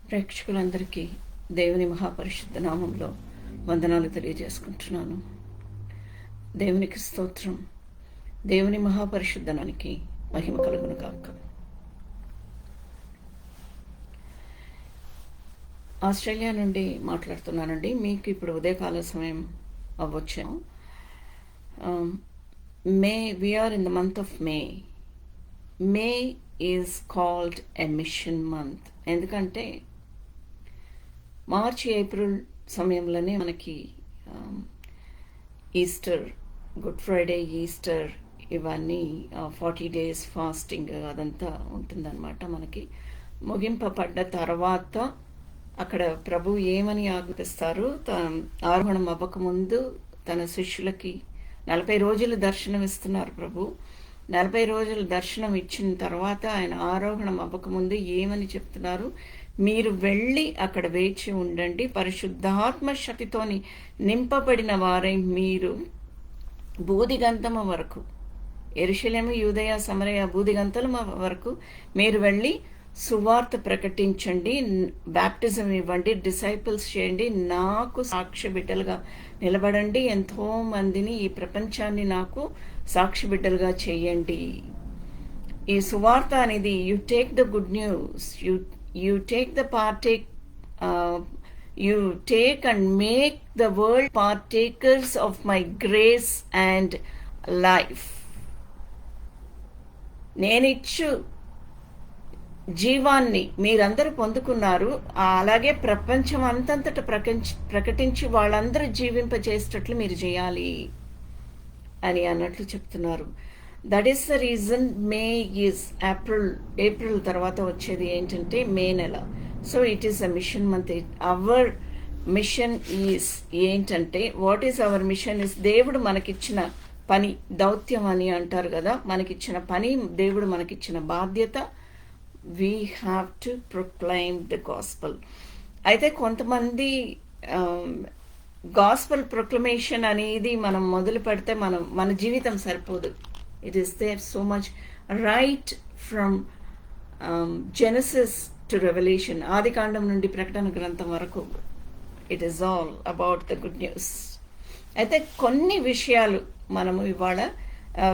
ప్రేక్షకులందరికీ దేవుని మహాపరిశుద్ధ నామంలో వందనాలు తెలియజేసుకుంటున్నాను. దేవునికి స్తోత్రం. దేవుని మహాపరిశుద్ధనానికి మహిమ కలుగును కాక. ఆస్ట్రేలియా నుండి మాట్లాడుతున్నానండి. మీకు ఇప్పుడు ఉదయకాల సమయం అవ్వచ్చాము. We are in the month of May. May is called a mission month. ఎందుకంటే మార్చి ఏప్రిల్ సమయంలోనే మనకి ఈస్టర్, గుడ్ ఫ్రైడే, ఈస్టర్ ఇవన్నీ 40 days ఫాస్టింగ్ అదంతా ఉంటుందన్నమాట. మనకి ముగింపబడ్డ తర్వాత అక్కడ ప్రభు ఏమని ఆజ్ఞాపిస్తారు, ఆరోహణం అవ్వకముందు తన శిష్యులకి 40 రోజులు దర్శనం ఇస్తున్నారు ప్రభు. 40 రోజులు దర్శనం ఇచ్చిన తర్వాత ఆయన ఆరోహణం అవ్వకముందు ఏమని చెప్తున్నారు, మీరు వెళ్ళి అక్కడ వేచి ఉండండి, పరిశుద్ధాత్మ శక్తితోని నింపబడిన వారై మీరు బూదిగంతము వరకు, యెరూషలేము, యూదయ, సమరయ బూదిగంతల వరకు మీరు వెళ్ళి సువార్త ప్రకటించండి, బ్యాప్టిజం ఇవ్వండి, డిసైపుల్స్ చేయండి, నాకు సాక్షి బిడ్డలుగా నిలబడండి, ఎంతో మందిని, ఈ ప్రపంచాన్ని నాకు సాక్షి బిడ్డలుగా చేయండి. ఈ సువార్త అనేది you take the good news, you take the partake, you take and make the world partakers of my grace and life. నేనిచ్చు జీవాన్ని మీరందరూ పొందుకున్నారు, అలాగే ప్రపంచం అంతంతట ప్రకటించి వాళ్ళందరూ జీవింపజేసేటట్లు మీరు చేయాలి అని అన్నట్లు చెప్తున్నారు. That is the reason May is April తర్వాత వచ్చేది ఏంటంటే మే నెల. So it is a mission month. Our mission is ఏంటంటే, what is our mission is, దేవుడు మనకిచ్చిన పని, దౌత్యం అని అంటారు కదా, మనకిచ్చిన పని, దేవుడు మనకిచ్చిన బాధ్యత. We have to proclaim the gospel. అయితే కొంతమంది గాస్పల్ ప్రొక్లమేషన్ అనేది మనం మొదలు పెడితే మన జీవితం సరిపోదు. It is there so much right from Genesis to revelation, ఆది కాండం నుండి ప్రకటన గ్రంథం వరకు. It is all about the good news. అయితే కొన్ని విషయాలు మనము ఇవాళ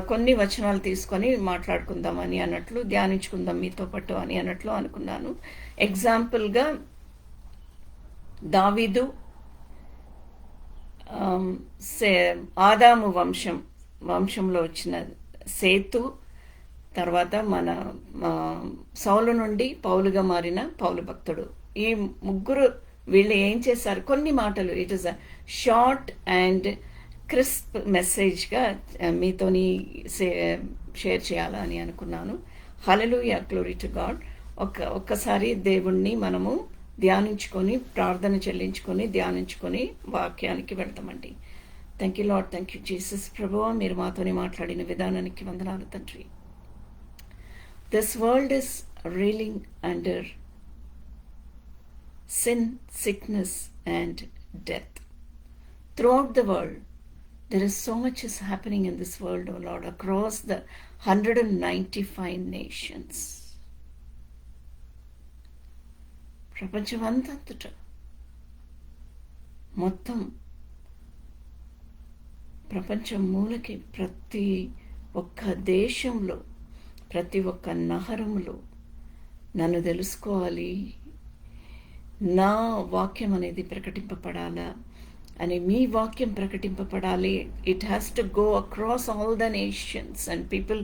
కొన్ని వచనాలు తీసుకొని మాట్లాడుకుందామని అన్నట్లు, ధ్యానించుకుందాం మీతో పాటు అని అన్నట్లు అనుకున్నాను. ఎగ్జాంపుల్గా దావీదు, ఆదాము వంశంలో వచ్చిన సేతు, తర్వాత మన సౌలు నుండి పౌలుగా మారిన పౌలు భక్తుడు, ఈ ముగ్గురు వీళ్ళు ఏం చేశారు, కొన్ని మాటలు. It is a short and crisp మెసేజ్గా మీతోని షేర్ చేయాలని అనుకున్నాను. Hallelujah, glory to God. ఒక్కసారి దేవుణ్ణి మనము ధ్యానించుకొని, ప్రార్థన చెల్లించుకొని, ధ్యానించుకొని వాక్యానికి వెళ్తామండి. Thank you Lord, thank you Jesus. ప్రభువా, మీరు మాతోని మాట్లాడిన విధానానికి వందనాలు తండ్రి. This world is reeling under sin, sickness and death. Throughout the world, there is so much is happening in this world, oh Lord, across the 195 nations. ప్రపంచమంతట మొత్తం ప్రపంచం మూలకి, ప్రతి ఒక్క దేశంలో, ప్రతి ఒక్క నగరంలో నన్ను తెలుసుకోవాలి, నా వాక్యం అనేది ప్రకటింపబడాలా అని, మీ వాక్యం ప్రకటింపబడాలి. It has to go across all the nations and people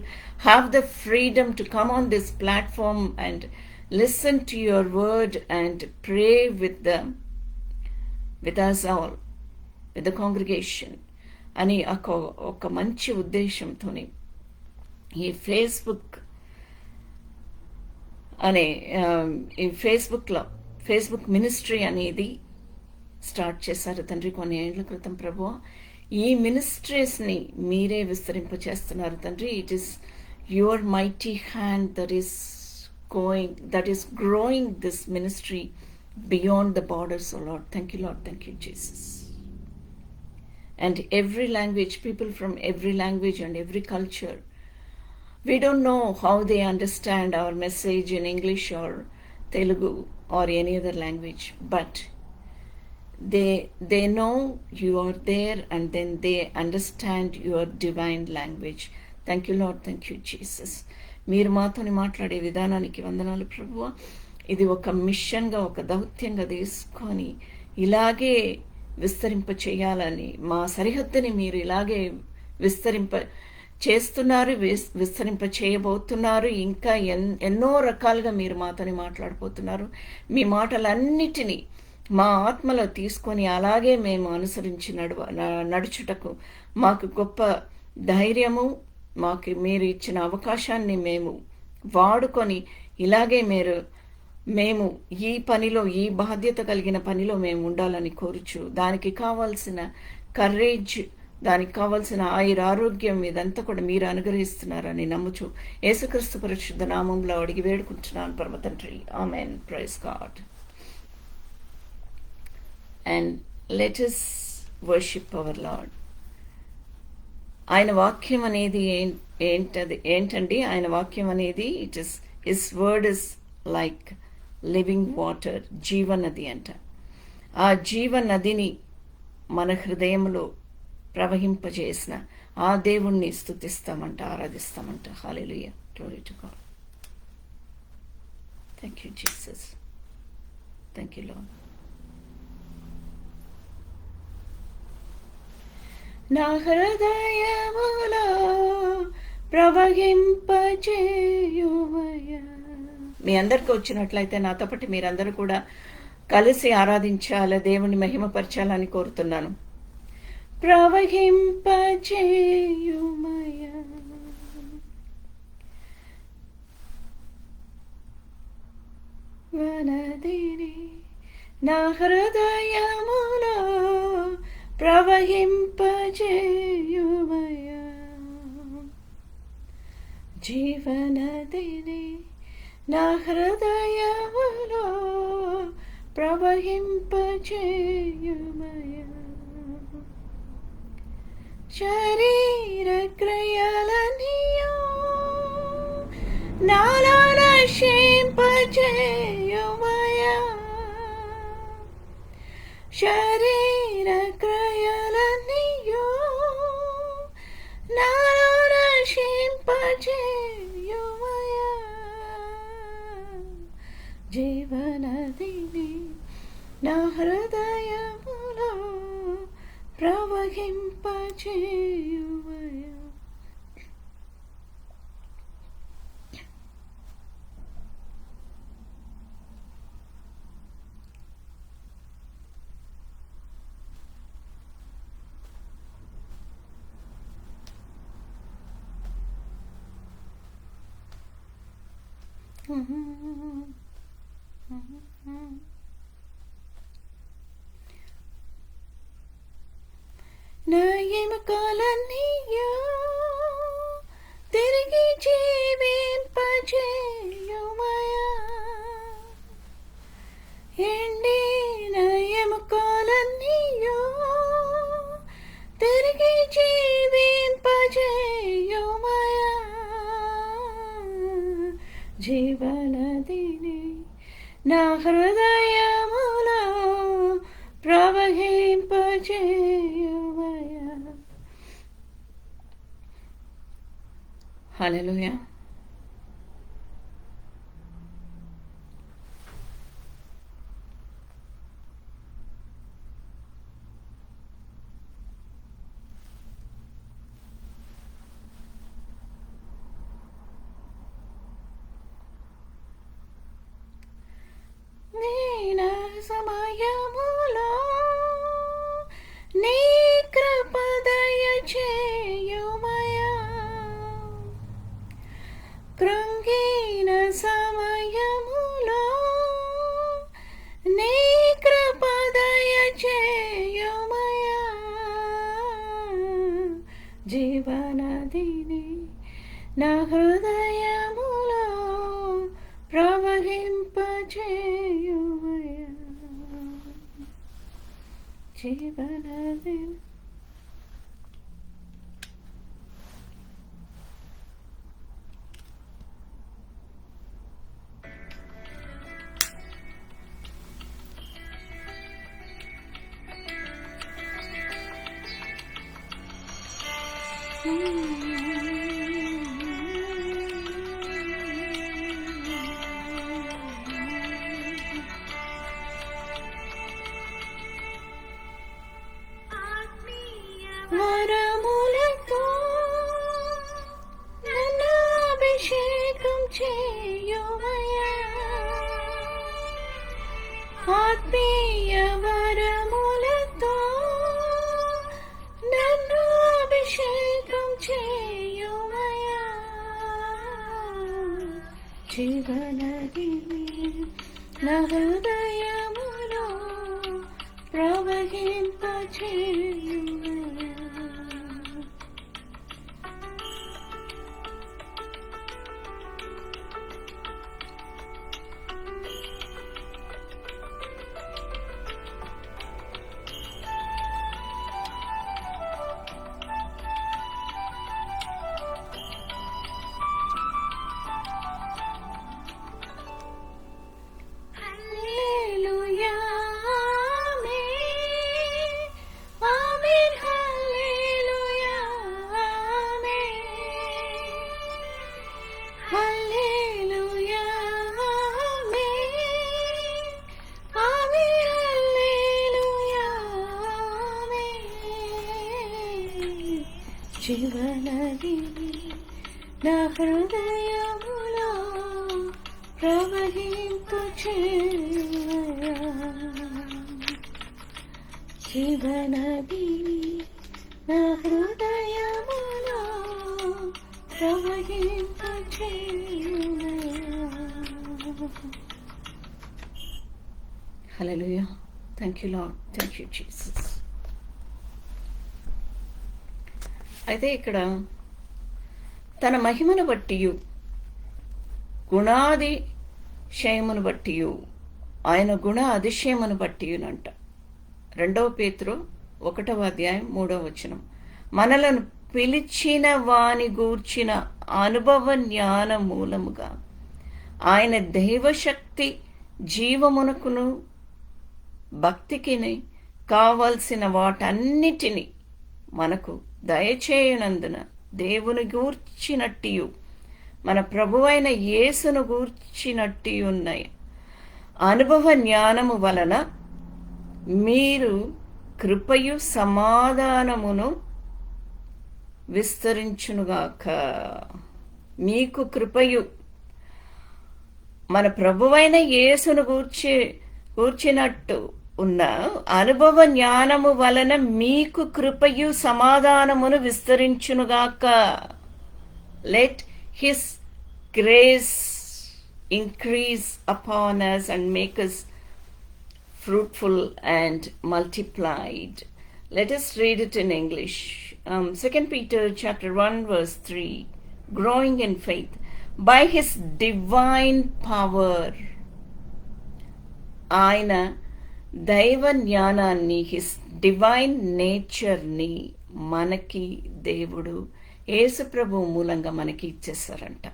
have the freedom to come on this platform and listen to your word and pray with us all, with the congregation అని ఒక మంచి ఉద్దేశంతోని ఈ Facebook ministry అనేది start చేశారు తండ్రి కొన్ని ఏళ్ల క్రితం. ప్రభు, ఈ మినిస్ట్రీస్ని మీరే విస్తరింపచేస్తున్నారు తండ్రి. It is your mighty hand that is growing this ministry beyond the borders, oh Lord. Thank you, Lord. Thank you, Jesus. And every language, people from every language and every culture, we don't know how they understand our message in English or Telugu or any other language, but they know you are there, and then they understand your divine language. Thank you Lord, thank you Jesus. మీరు మాతోని మాట్లాడే విధానానికి వందనాలు ప్రభువా. ఇది ఒక మిషన్గా, ఒక దౌత్యంగా తీసుకొని ఇలాగే విస్తరింప చేయాలని, మా సరిహద్దుని మీరు ఇలాగే విస్తరింప చేస్తున్నారు, విస్తరింప చేయబోతున్నారు. ఇంకా ఎన్నో రకాలుగా మీరు మాతోని మాట్లాడిపోతున్నారు. మీ మాటలన్నిటినీ మా ఆత్మలో తీసుకొని అలాగే మేము అనుసరించి నడుచుటకు మాకు గొప్ప ధైర్యము, మాకు మీరు ఇచ్చిన అవకాశాన్ని మేము వాడుకొని ఇలాగే మేము ఈ పనిలో, ఈ బాధ్యత కలిగిన పనిలో మేము ఉండాలని కోరుచు, దానికి కావాల్సిన కరేజ్, దానికి కావాల్సిన ఆరోగ్యం ఇదంతా కూడా మీరు అనుగ్రహిస్తున్నారని నమ్ముచు యేసుక్రీస్తు పరిశుద్ధ నామంలో అడిగి వేడుకుంటున్నాను పరమ తండ్రి. Amen. Praise God. And let us worship our Lord. ఆయన వాక్యం అనేది ఏంటండి? ఆయన వాక్యం అనేది his word is like living water, జీవనది అంట. ఆ జీవనదిని మన హృదయంలో ప్రవహింపజేసిన ఆ దేవుణ్ణి స్తుతిస్తామంట, ఆరాధిస్తామంట. Hallelujah, glory to God. Thank you Jesus, thank you Lord. నా హృదయములో ప్రవహింపచేయుమయ్యా. మీ అందరికి వచ్చినట్లయితే నాతో పాటు మీరందరూ కూడా కలిసి ఆరాధించాలి, దేవుని మహిమపరచాలని కోరుతున్నాను. ప్రవహింపచేయుమయ్యా. వనదిని నా హృదయములో ప్రవహింపచేయుమయ్యా. జీవనదిని నా హృదయములో ప్రవహింపచేయుమయ్యా. శరీర క్రియలనియో నాలో నశింపచేయుమయ్యా. శరీర క్రియలనియో నాలో నశింపచేయుమయ్యా. జీవనదిని నా హృదయములో ప్రవహింపచేయుమయ్యా. నా ఎముకలన్నీయో తిరిగి జీవింపచేయుమయ్యా. ఎండిన ఎముకలన్నీయో తిరిగి జీవింపచేయుమయ్యా. జీవనదిని నా హృదయములో ప్రవహింపచేయుమయ్యా. హల్లెలూయా. సమయములో నీ కృప దయచేయుమయ్యా. కృంగిన సమయములో నీ కృప దయచేయుమయ్యా. జీవనదిని నా హృదయములో ప్రవహింపచేయుమయ్యా. జీవనదిని వరములతో నన్ను అభిషేకం చేయుమయ్యా, ఆత్మీయ వరములతో నన్ను అభిషేకం చేయుమయ్యా, జీవనదిని నా హృదయములో ప్రవహింపచేయుమయ్యా. జీవనదిని నా హృదయములో ప్రవహింపచేయుమయ్యా, జీవనదిని నా హృదయములో ప్రవహింపచేయుమయ్యా. Hallelujah. Thank you Lord. Thank you Jesus. అయితే ఇక్కడ తన మహిమను బట్టియు గుణాతిశయమును బట్టియు ఆయన గుణ అతిశయమును బట్టియునంట. 2 పేతురు 1:3 మనలను పిలిచిన వాని గూర్చిన అనుభవ జ్ఞాన మూలముగా ఆయన దైవశక్తి జీవమునకును భక్తికిని కావలసిన వాటన్నిటిని మనకు దయచేయనందున దేవుని గూర్చినట్టియు మన ప్రభువైన యేసును గూర్చినట్టు ఉన్నాయి అనుభవ జ్ఞానము వలన మీరు కృపయు సమాధానమును విస్తరించునుగాక. మీకు కృపయు మన ప్రభువైన యేసును గూర్చినట్టు ఉన్న అనుభవ జ్ఞానము వలన మీకు కృపయు సమాధానమును విస్తరించునుగాక. Let his grace increase upon us and make us fruitful and multiplied. Let us read it in English. 2 Peter chapter 1 verse 3. Growing in faith by his divine power. ఆయన దైవ జ్ఞానాన్ని హిస్ డివైన్ నేచర్ని మనకి దేవుడు యేసు ప్రభు మూలంగా మనకి ఇచ్చేసారంట.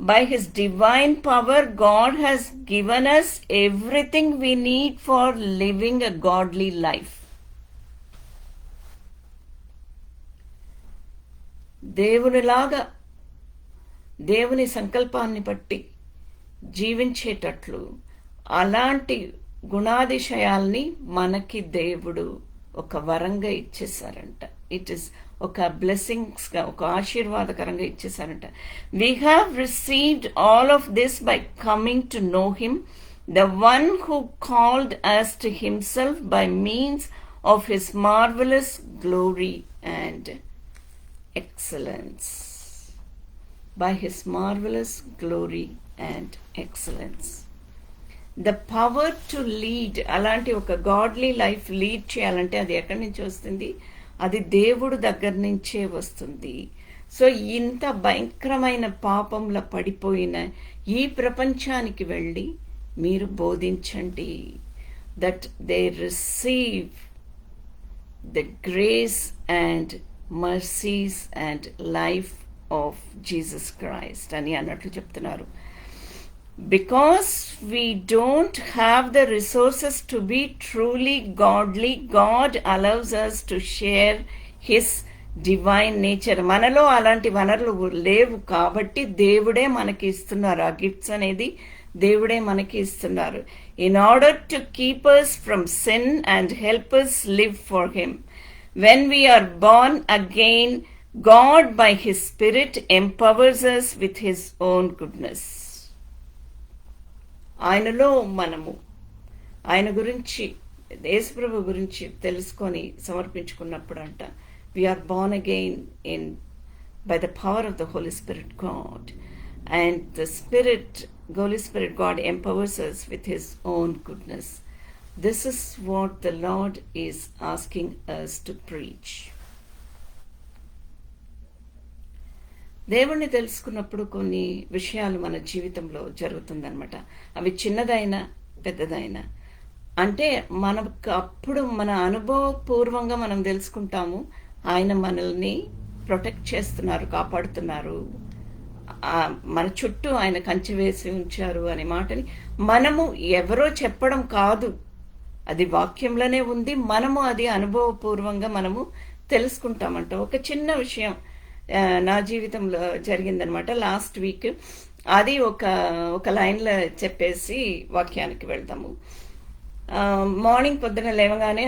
By his divine power, God has given us everything we need for living a godly life. దేవునిలాగా దేవుని సంకల్పాన్ని బట్టి జీవించేటట్లు అలాంటి గుణాతిశయాల్ని మనకి దేవుడు ఒక వరంగా ఇచ్చేసారంట. ఇట్ ఈస్ ఒక బ్లెస్సింగ్స్గా ఒక ఆశీర్వాదకరంగా ఇచ్చేసారంట. We have received all of this by coming to know him, the one who called us to himself by means of his marvellous glory and excellence. By his marvellous glory and excellence. The power to lead, అలాంటి ఒక godly life lead చేయాలంటే అది ఎక్కడి నుంచి వస్తుంది? అది దేవుడు దగ్గర నుంచే వస్తుంది. సో ఇంత భయంకరమైన పాపంలో పడిపోయిన ఈ ప్రపంచానికి వెళ్ళి మీరు బోధించండి, that they receive the grace and mercies and life of Jesus Christ అని అన్నట్లు చెప్తున్నారు. Because we don't have the resources to be truly godly, God allows us to share his divine nature. మనలో అలాంటి వనరులు లేవు కాబట్టి దేవుడే మనకి ఇస్తున్నారు. ఆ గిఫ్ట్స్ అనేది దేవుడే మనకి ఇస్తున్నారు. In order to keep us from sin and help us live for him. When we are born again, God by his spirit empowers us with his own goodness. ఆయనలో మనము ఆయన గురించి, యేసుప్రభు గురించి తెలుసుకొని సమర్పించుకున్నప్పుడు అంట, we are born again by the power of the Holy Spirit God, and the Holy Spirit God empowers us with his own goodness. This is what the Lord is asking us to preach. దేవుణ్ణి తెలుసుకున్నప్పుడు కొన్ని విషయాలు మన జీవితంలో జరుగుతుందన్నమాట. అవి చిన్నదైనా పెద్దదైనా, అంటే మనకు అప్పుడు మన అనుభవపూర్వంగా మనం తెలుసుకుంటాము, ఆయన మనల్ని ప్రొటెక్ట్ చేస్తున్నారు, కాపాడుతున్నారు, మన చుట్టూ ఆయన కంచె వేసి ఉంచారు అనే మాటని మనము ఎవరో చెప్పడం కాదు, అది వాక్యంలోనే ఉంది. మనము అది అనుభవపూర్వంగా మనము తెలుసుకుంటామంట. ఒక చిన్న విషయం నా జీవితంలో జరిగిందనమాట లాస్ట్ వీక్. అది ఒక లైన్లో చెప్పేసి వాక్యానికి వెళ్దాము. మార్నింగ్ పొద్దున లేవగానే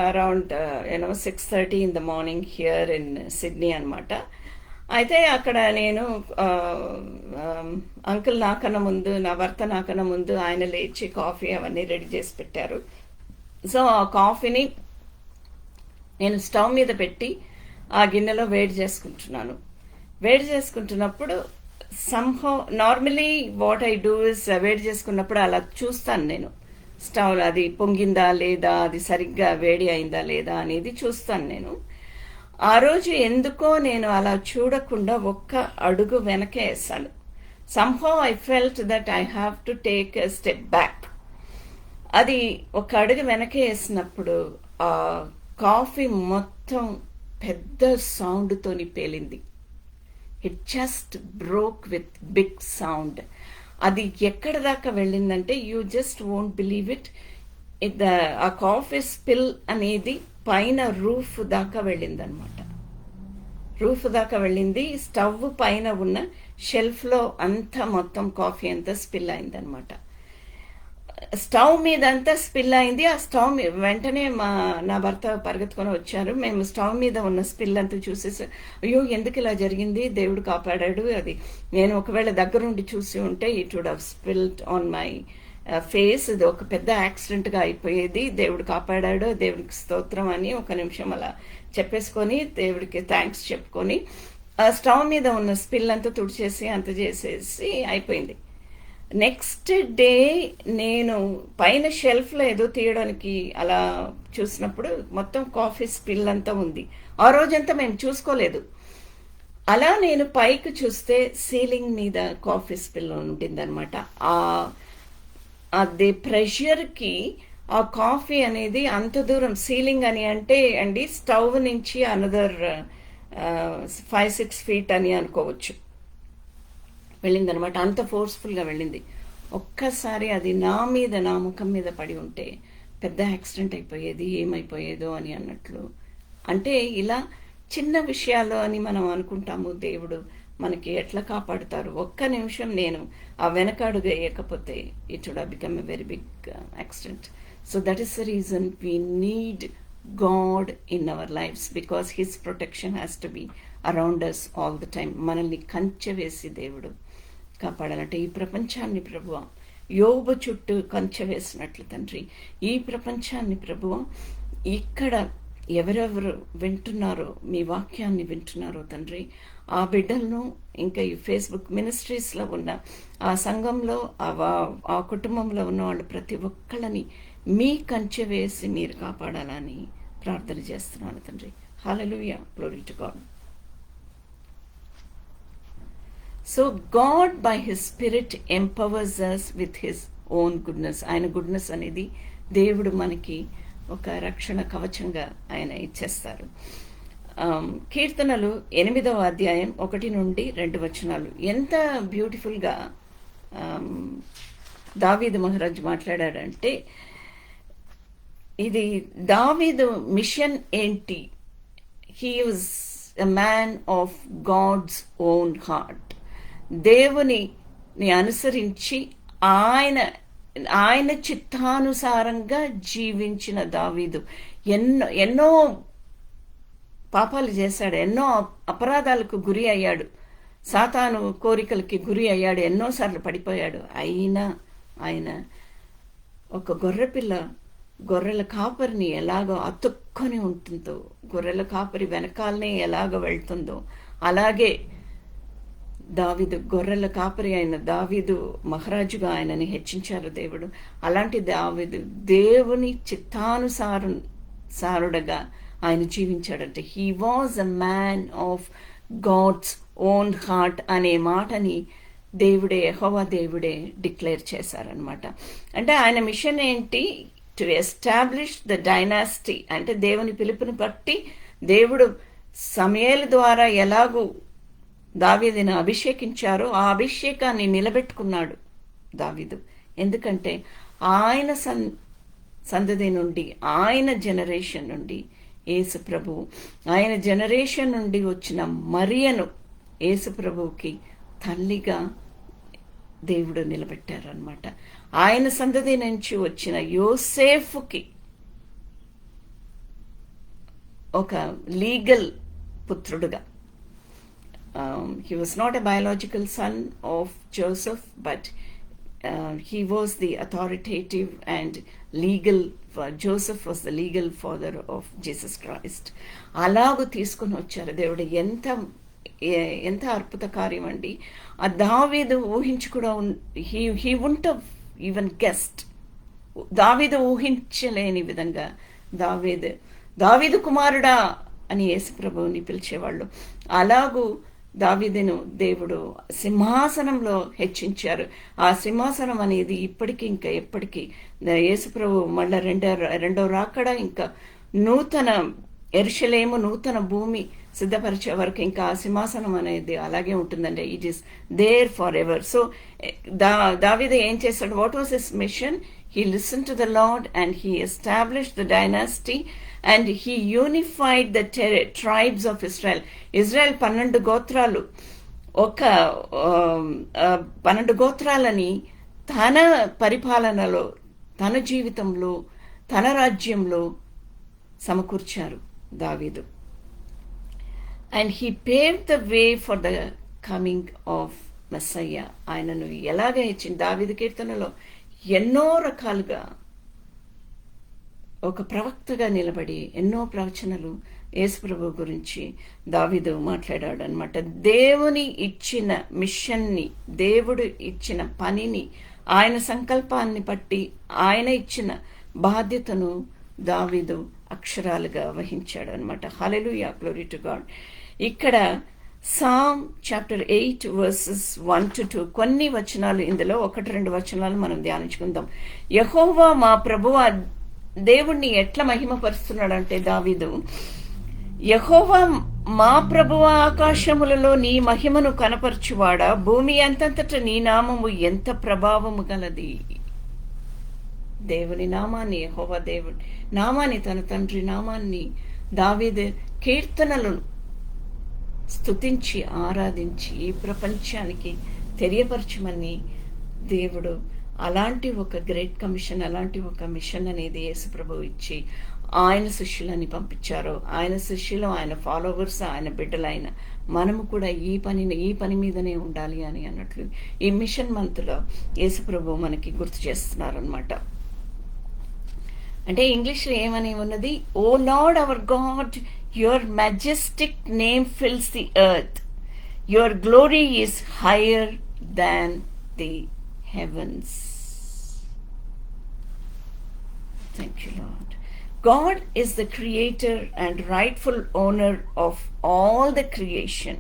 around 6:30 in the morning here in Sydney అనమాట. అయితే అక్కడ నేను అంకుల్ నాకన్నా ముందు, నా భర్త నాకన్నా ముందు ఆయన లేచి కాఫీ అవన్నీ రెడీ చేసి పెట్టారు. సో ఆ కాఫీని నేను స్టవ్ మీద పెట్టి ఆ గిన్నెలో వేడి చేసుకుంటున్నాను. వేడి చేసుకుంటున్నప్పుడు somehow normally what I do is, వేడి చేసుకున్నప్పుడు అలా చూస్తాను నేను, స్టవ్ అది పొంగిందా లేదా, అది సరిగ్గా వేడి అయిందా లేదా అనేది చూస్తాను నేను. ఆ రోజు ఎందుకో నేను అలా చూడకుండా ఒక్క అడుగు వెనకే వేసాను. Somehow I felt that I have to take a step back. అది ఒక అడుగు వెనకే వేసినప్పుడు ఆ కాఫీ మొత్తం పెద్ద సౌండ్తోని పేలింది. It just broke with big sound. అది ఎక్కడ దాకా వెళ్ళిందంటే you just won't believe it. ఆ కాఫీ స్పిల్ అనేది పైన రూఫ్ దాకా వెళ్ళిందనమాట. రూఫ్ దాకా వెళ్ళింది. స్టవ్ పైన ఉన్న షెల్ఫ్లో అంతా మొత్తం కాఫీ అంతా స్పిల్ అయిందనమాట. స్టవ్ మీద అంతా స్పిల్ అయింది. ఆ స్టవ్ వెంటనే నా భర్త పరిగెత్తుకొని వచ్చారు. మేము స్టవ్ మీద ఉన్న స్పిల్ అంతా చూసేసి, అయ్యో ఎందుకు ఇలా జరిగింది, దేవుడు కాపాడాడు. అది నేను ఒకవేళ దగ్గరుండి చూసి ఉంటే it would have spilled on my face. ఇది ఒక పెద్ద యాక్సిడెంట్గా అయిపోయేది. దేవుడు కాపాడాడు, దేవుడికి స్తోత్రం అని ఒక నిమిషం అలా చెప్పేసుకొని దేవుడికి థ్యాంక్స్ చెప్పుకొని ఆ స్టవ్ మీద ఉన్న స్పిల్ అంతా తుడిచేసి అంత చేసేసి అయిపోయింది. నెక్స్ట్ డే నేను పైన షెల్ఫ్లో ఏదో తీయడానికి అలా చూసినప్పుడు మొత్తం కాఫీ స్పిల్ అంతా ఉంది. ఆ రోజంతా మేము చూసుకోలేదు. అలా నేను పైకి చూస్తే సీలింగ్ మీద కాఫీ స్పిల్ ఉండిందనమాట. అది ప్రెషర్కి ఆ కాఫీ అనేది అంత దూరం, సీలింగ్ అని అంటే అండి స్టవ్ నుంచి అనదర్ 5-6 feet అని అనుకోవచ్చు వెళ్ళిందనమాట. అంత ఫోర్స్ఫుల్గా వెళ్ళింది. ఒక్కసారి అది నా ముఖం మీద పడి ఉంటే పెద్ద యాక్సిడెంట్ అయిపోయేది, ఏమైపోయేదో అని అన్నట్లు. అంటే ఇలా చిన్న విషయాలు అని మనం అనుకుంటాము, దేవుడు మనకి ఎట్లా కాపాడుతారు. ఒక్క నిమిషం నేను ఆ వెనకాడుగు వేయకపోతే it would have become a very big accident. So that is the reason we need God in our lives, because his protection has to be around us all the time. మనల్ని కంచె వేసి దేవుడు కాపాడాలంటే ఈ ప్రపంచాన్ని ప్రభువ యోబు చుట్టూ కంచె వేసినట్లు తండ్రి, ఈ ప్రపంచాన్ని ప్రభువ ఇక్కడ ఎవరెవరు వింటున్నారో, మీ వాక్యాన్ని వింటున్నారో తండ్రి, ఆ బిడ్డలను ఇంకా ఈ ఫేస్బుక్ మినిస్ట్రీస్లో ఉన్న ఆ సంఘంలో ఆ కుటుంబంలో ఉన్న వాళ్ళు ప్రతి ఒక్కళ్ళని మీ కంచె వేసి మీరు కాపాడాలని ప్రార్థన చేస్తున్నాను తండ్రి. Hallelujah, glory to God. So God by his spirit empowers us with his own goodness. ఆయన గుడ్నెస్ అనేది దేవుడు మనకి ఒక రక్షణ కవచంగా ఆయన ఇచ్చేస్తారు. కీర్తనలు 8వ అధ్యాయం 1-2 ఎంత బ్యూటిఫుల్గా దావీదు మహారాజు మాట్లాడాడంటే, ఇది దావీదు మిషన్ ఏంటి, he was a man of God's own heart. దేవుని అనుసరించి ఆయన ఆయన చిత్తానుసారంగా జీవించిన దావీదు ఎన్నో పాపాలు చేశాడు, ఎన్నో అపరాధాలకు గురి అయ్యాడు, సాతాను కోరికలకి గురి అయ్యాడు, ఎన్నోసార్లు పడిపోయాడు. అయినా ఆయన ఒక గొర్రెల కాపరిని ఎలాగో అతుక్కొని ఉంటుందో, గొర్రెల కాపరి వెనకాలనే ఎలాగో వెళ్తుందో, అలాగే దావీదు గొర్రెల కాపరి అయిన దావీదు మహారాజుగా ఆయనని హెచ్చించారు దేవుడు. అలాంటి దావీదు దేవుని చిత్తానుసారుడుగా ఆయన జీవించాడంటే he was a man of God's own heart అనే మాటని యెహోవా దేవుడే డిక్లేర్ చేశారనమాట. అంటే ఆయన మిషన్ ఏంటి? To establish the dynasty. అంటే దేవుని పిలుపుని బట్టి దేవుడు సమూయేలు ద్వారా ఎలాగూ దావీదుని అభిషేకించారో ఆ అభిషేకాన్ని నిలబెట్టుకున్నాడు దావీదు. ఎందుకంటే ఆయన సంతతి నుండి, ఆయన జనరేషన్ నుండి యేసు ప్రభువు, ఆయన జనరేషన్ నుండి వచ్చిన మరియను యేసు ప్రభువుకి తల్లిగా దేవుడు నిలబెట్టారనమాట. ఆయన సంతతి నుంచి వచ్చిన యోసేఫుకి ఒక legal పుత్రుడుగా, he was not a biological son of Joseph, but he was the authoritative and legal, Joseph was the legal father of Jesus Christ. అలాగూ తీసుకుని వచ్చారు దేవుడు. ఎంత అద్భుత కార్యం అండి. ఆ దావీదు ఊహించి కూడా he wouldn't have even guessed. దావీదు ఊహించలేని విధంగా దావీదు కుమారుడా అని యేసు ప్రభువుని పిలిచేవాళ్ళు. అలాగూ దావీదును దేవుడు సింహాసనంలో హెచ్చించారు. ఆ సింహాసనం అనేది ఇప్పటికీ ఇంకా ఎప్పటికీ యేసు ప్రభు మళ్ళా రెండో రాకడ, ఇంకా నూతన యెరూషలేము, నూతన భూమి సిద్ధపరిచే వరకు ఇంకా ఆ సింహాసనం అనేది అలాగే ఉంటుందండి. It is there for ever. సో దావీదు ఏం చేశాడు? What was his mission? He listened to the Lord and he established the dynasty and he unified the tribes of Israel. Israel 12 గోత్రాలు, 12 గోత్రాలని తన పరిపాలనలో, తన జీవితంలో, తన రాజ్యంలో సమకూర్చారు దావీదు. And he paved the way for the coming of Messiah. ఆయనను ఎలాగ ఇచ్చింది? దావీదు కీర్తనలో ఎన్నో రకాలుగా ఒక ప్రవక్తగా నిలబడి ఎన్నో ప్రవచనలు యేసుప్రభు గురించి దావీదు మాట్లాడాడు అనమాట. దేవుని ఇచ్చిన మిషన్ని, దేవుడు ఇచ్చిన పనిని, ఆయన సంకల్పాన్ని బట్టి ఆయన ఇచ్చిన బాధ్యతను దావీదు అక్షరాలుగా వహించాడు అనమాట. హల్లెలూయా, గ్లోరీ టు గాడ్. ఇక్కడ సామ్ చాప్టర్ 8 verses 1-2 కొన్ని వచనాలు, ఇందులో 1-2 వచనాలు మనం ధ్యానించుకుందాం. యెహోవా మా ప్రభువా, దేవుణ్ణి ఎట్లా మహిమపరుస్తున్నాడంటే దావీదు, యెహోవా మా ప్రభువా, ఆకాశములలో నీ మహిమను కనపరచువాడా, భూమి అంతటా నీ నామము ఎంత ప్రభావము గలది. దేవుని నామాన్ని, యెహోవా దేవుని నామాన్ని, తన తండ్రి నామాన్ని దావీదు కీర్తనలను స్తుతించి ఆరాధించి ఈ ప్రపంచానికి తెలియపరచమని దేవుడు అలాంటి ఒక గ్రేట్ కమిషన్, అలాంటి ఒక మిషన్ అనేది యేసు ప్రభువు ఇచ్చి ఆయన శిష్యులని పంపించారు. ఆయన శిష్యులు, ఆయన ఫాలోవర్స్, ఆయన బిడ్డలైన మనము కూడా ఈ పని మీదనే ఉండాలి అని అన్నట్లు ఈ మిషన్ మంత్లో యేసు ప్రభువు మనకి గుర్తు చేస్తున్నారు అనమాట. అంటే ఇంగ్లీష్లో ఏమని ఉన్నది? O Lord our God, your majestic name fills the earth. Your glory is higher than the heavens. Thank you, Lord. God is the creator and rightful owner of all the creation.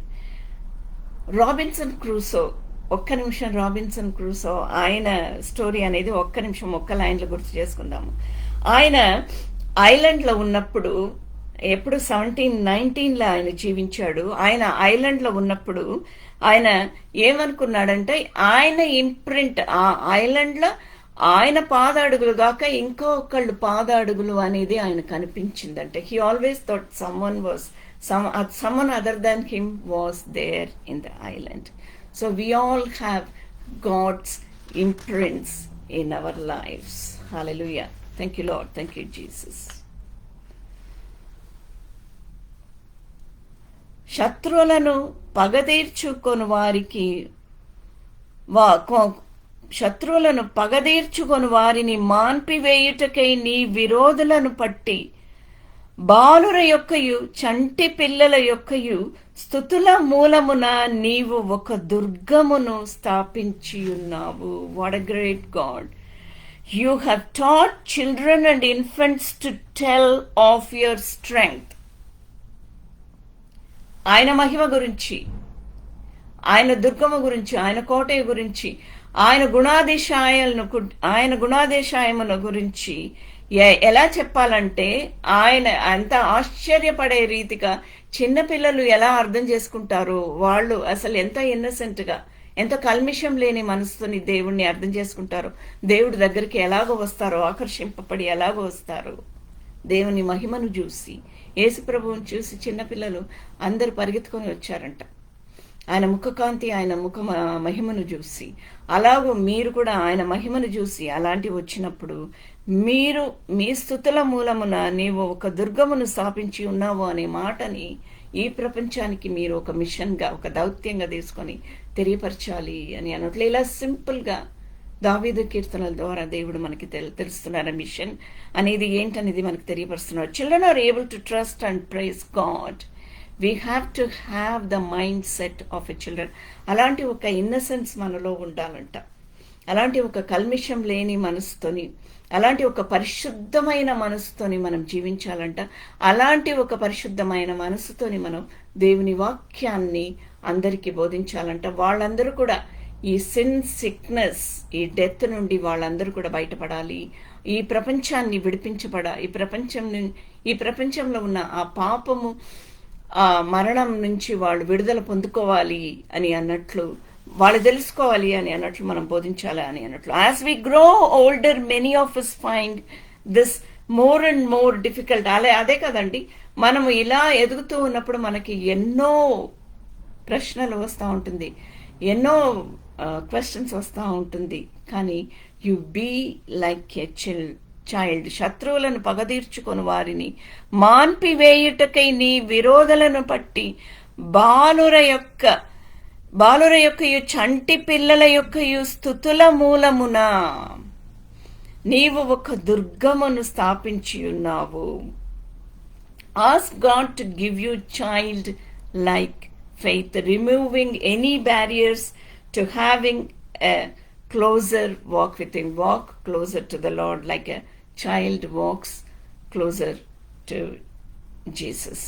Robinson Crusoe, ఒక్క నిమిషం Robinson Crusoe ఆయన story అనేది ఒక్క నిమిషం ఒక్క లైన్లో గుర్తు చేసుకుందాము. ఆయన ఐలాండ్లో ఉన్నప్పుడు, ఎప్పుడు 1719లో ఆయన జీవించాడు. ఆయన ఐలాండ్లో ఉన్నప్పుడు ఆయన ఏమనుకున్నాడంటే, ఆయన ఇంప్రింట్ ఆ ఐలాండ్లో ఆయన పాదాడుగులు గాక ఇంకొకళ్ళు పాదాడుగులు అనేది ఆయన కనిపించిందంటే, he always thought someone was someone other than him was there in the island. So we all have God's imprints in our lives. Hallelujah. Thank you, Lord. Thank you, Jesus. శత్రువులను పగదీర్చుకొని వారికి శత్రువులను పగదీర్చుకొని వారిని మాన్పివేయుటకై నీ విరోధులను పట్టి బాలుర యొక్కయు చంటి పిల్లల యొక్కయు స్తుతుల మూలమున నీవు ఒక దుర్గమును స్థాపించియున్నావు. What a great God. You have taught children and infants to tell of your strength. ఆయన మహిమ గురించి, ఆయన దుర్గము గురించి, ఆయన కోటయ గురించి, ఆయన గుణాదేశాయముల గురించి ఎలా చెప్పాలంటే ఆయన అంత ఆశ్చర్యపడే రీతిగా చిన్నపిల్లలు ఎలా అర్థం చేసుకుంటారో, వాళ్ళు అసలు ఎంత ఇన్నసెంట్గా, ఎంత కల్మిషం లేని మనసుతోని దేవుణ్ణి అర్థం చేసుకుంటారో, దేవుడి దగ్గరికి ఎలాగో వస్తారో, ఆకర్షింపబడి ఎలాగో వస్తారో, దేవుని మహిమను చూసి, యేసు ప్రభువుని చూసి చిన్నపిల్లలు అందరూ పరిగెత్తుకొని వచ్చారంట. ఆయన ముఖకాంతి, ఆయన మహిమను చూసి, అలాగూ మీరు కూడా ఆయన మహిమను చూసి అలాంటివి వచ్చినప్పుడు మీరు మీ స్తుతుల మూలమున నీవు ఒక దుర్గమును స్థాపించి ఉన్నావు అనే మాటని ఈ ప్రపంచానికి మీరు ఒక మిషన్గా, ఒక దౌత్యంగా తీసుకొని తెలియపరచాలి అని అన్నట్లు ఇలా సింపుల్గా దావీదు కీర్తనల ద్వారా దేవుడు మనకి తెలుస్తున్నారు. మిషన్ అనేది ఏంటనేది మనకు తెలియపరుస్తున్నారు. Children are able to trust and praise God. We have to have the mind set of a children. అలాంటి ఒక ఇన్నసెన్స్ మనలో ఉండాలంట. అలాంటి ఒక కల్మిషం లేని మనసుతోని, అలాంటి ఒక పరిశుద్ధమైన మనసుతోని మనం జీవించాలంట. అలాంటి ఒక పరిశుద్ధమైన మనసుతోని మనం దేవుని వాక్యాన్ని అందరికీ బోధించాలంట. వాళ్ళందరూ కూడా ఈ సిన్, సిక్నెస్, ఈ డెత్ నుండి వాళ్ళందరూ కూడా బయటపడాలి. ఈ ప్రపంచాన్ని ఈ ప్రపంచంలో ఉన్న ఆ పాపము, ఆ మరణం నుంచి వాళ్ళు విడుదల పొందుకోవాలి అని అన్నట్లు, వాళ్ళు తెలుసుకోవాలి అని అన్నట్లు మనం బోధించాలి అని అన్నట్లు. As we grow older many of us find this more and more difficult. అదే కదండి, మనము ఇలా ఎదుగుతూ ఉన్నప్పుడు మనకి ఎన్నో ప్రశ్నలు వస్తూ ఉంటుంది, ఎన్నో క్వశ్చన్స్ వస్తూ ఉంటుంది. కానీ you be like a child. శత్రువులను పగదీర్చుకొని వారిని మాన్పివేయుటకై నీ విరోధులను పట్టి బాలుర యొక్కయు చంటి పిల్లల యొక్కయు స్తుతుల మూలమున నీవు ఒక దుర్గమును స్థాపించి ఉన్నావు. Ask God to give you child like faith, removing any barriers to having a closer walk with him. Walk closer to the Lord like a child walks closer to Jesus.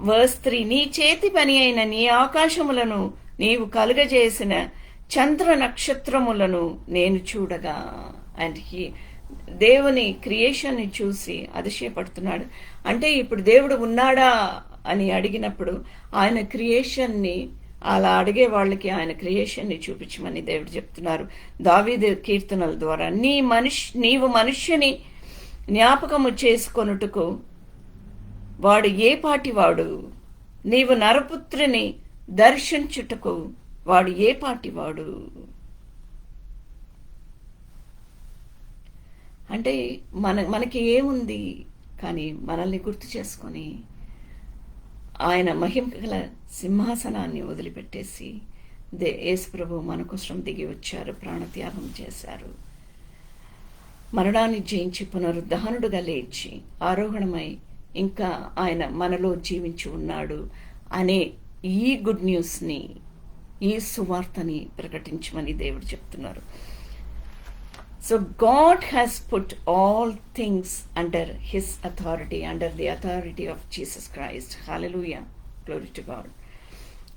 verse 3, నీ చేతి పని అయిన నీ ఆకాశములను నీవు కలుగజేసిన చంద్ర నక్షత్రములను నేను చూడగా. And దేవుని క్రియేషన్ని చూసి అతిశయపడుతున్నాడు. అంటే ఇప్పుడు దేవుడు ఉన్నాడా అని అడిగినప్పుడు ఆయన క్రియేషన్ని, అలా అడిగే వాళ్ళకి ఆయన క్రియేషన్ని చూపించమని దేవుడు చెప్తున్నారు దావీదు కీర్తనల ద్వారా. నీవు మనుష్యుని జ్ఞాపకము చేసుకొనుటకు వాడు ఏ పాటివాడు, నీవు నరపుత్రిని దర్శించుటకు వాడు ఏ పాటివాడు. అంటే మనకి ఏముంది, కానీ మనల్ని గుర్తు చేసుకొని ఆయన మహిమ గల సింహాసనాన్ని వదిలిపెట్టేసి యేసు ప్రభు మన కోసం దిగి వచ్చారు, ప్రాణత్యాగం చేశారు, మరణాన్ని జయించి పునరుద్ధానుడుగా లేచి ఆరోహణమై ఇంకా ఆయన మనలో జీవించి ఉన్నాడు అనే ఈ గుడ్ న్యూస్ని, ఈ సువార్తని ప్రకటించమని దేవుడు చెప్తున్నారు. So God has put all things under his authority, under the authority of Jesus Christ. Hallelujah. Glory to God.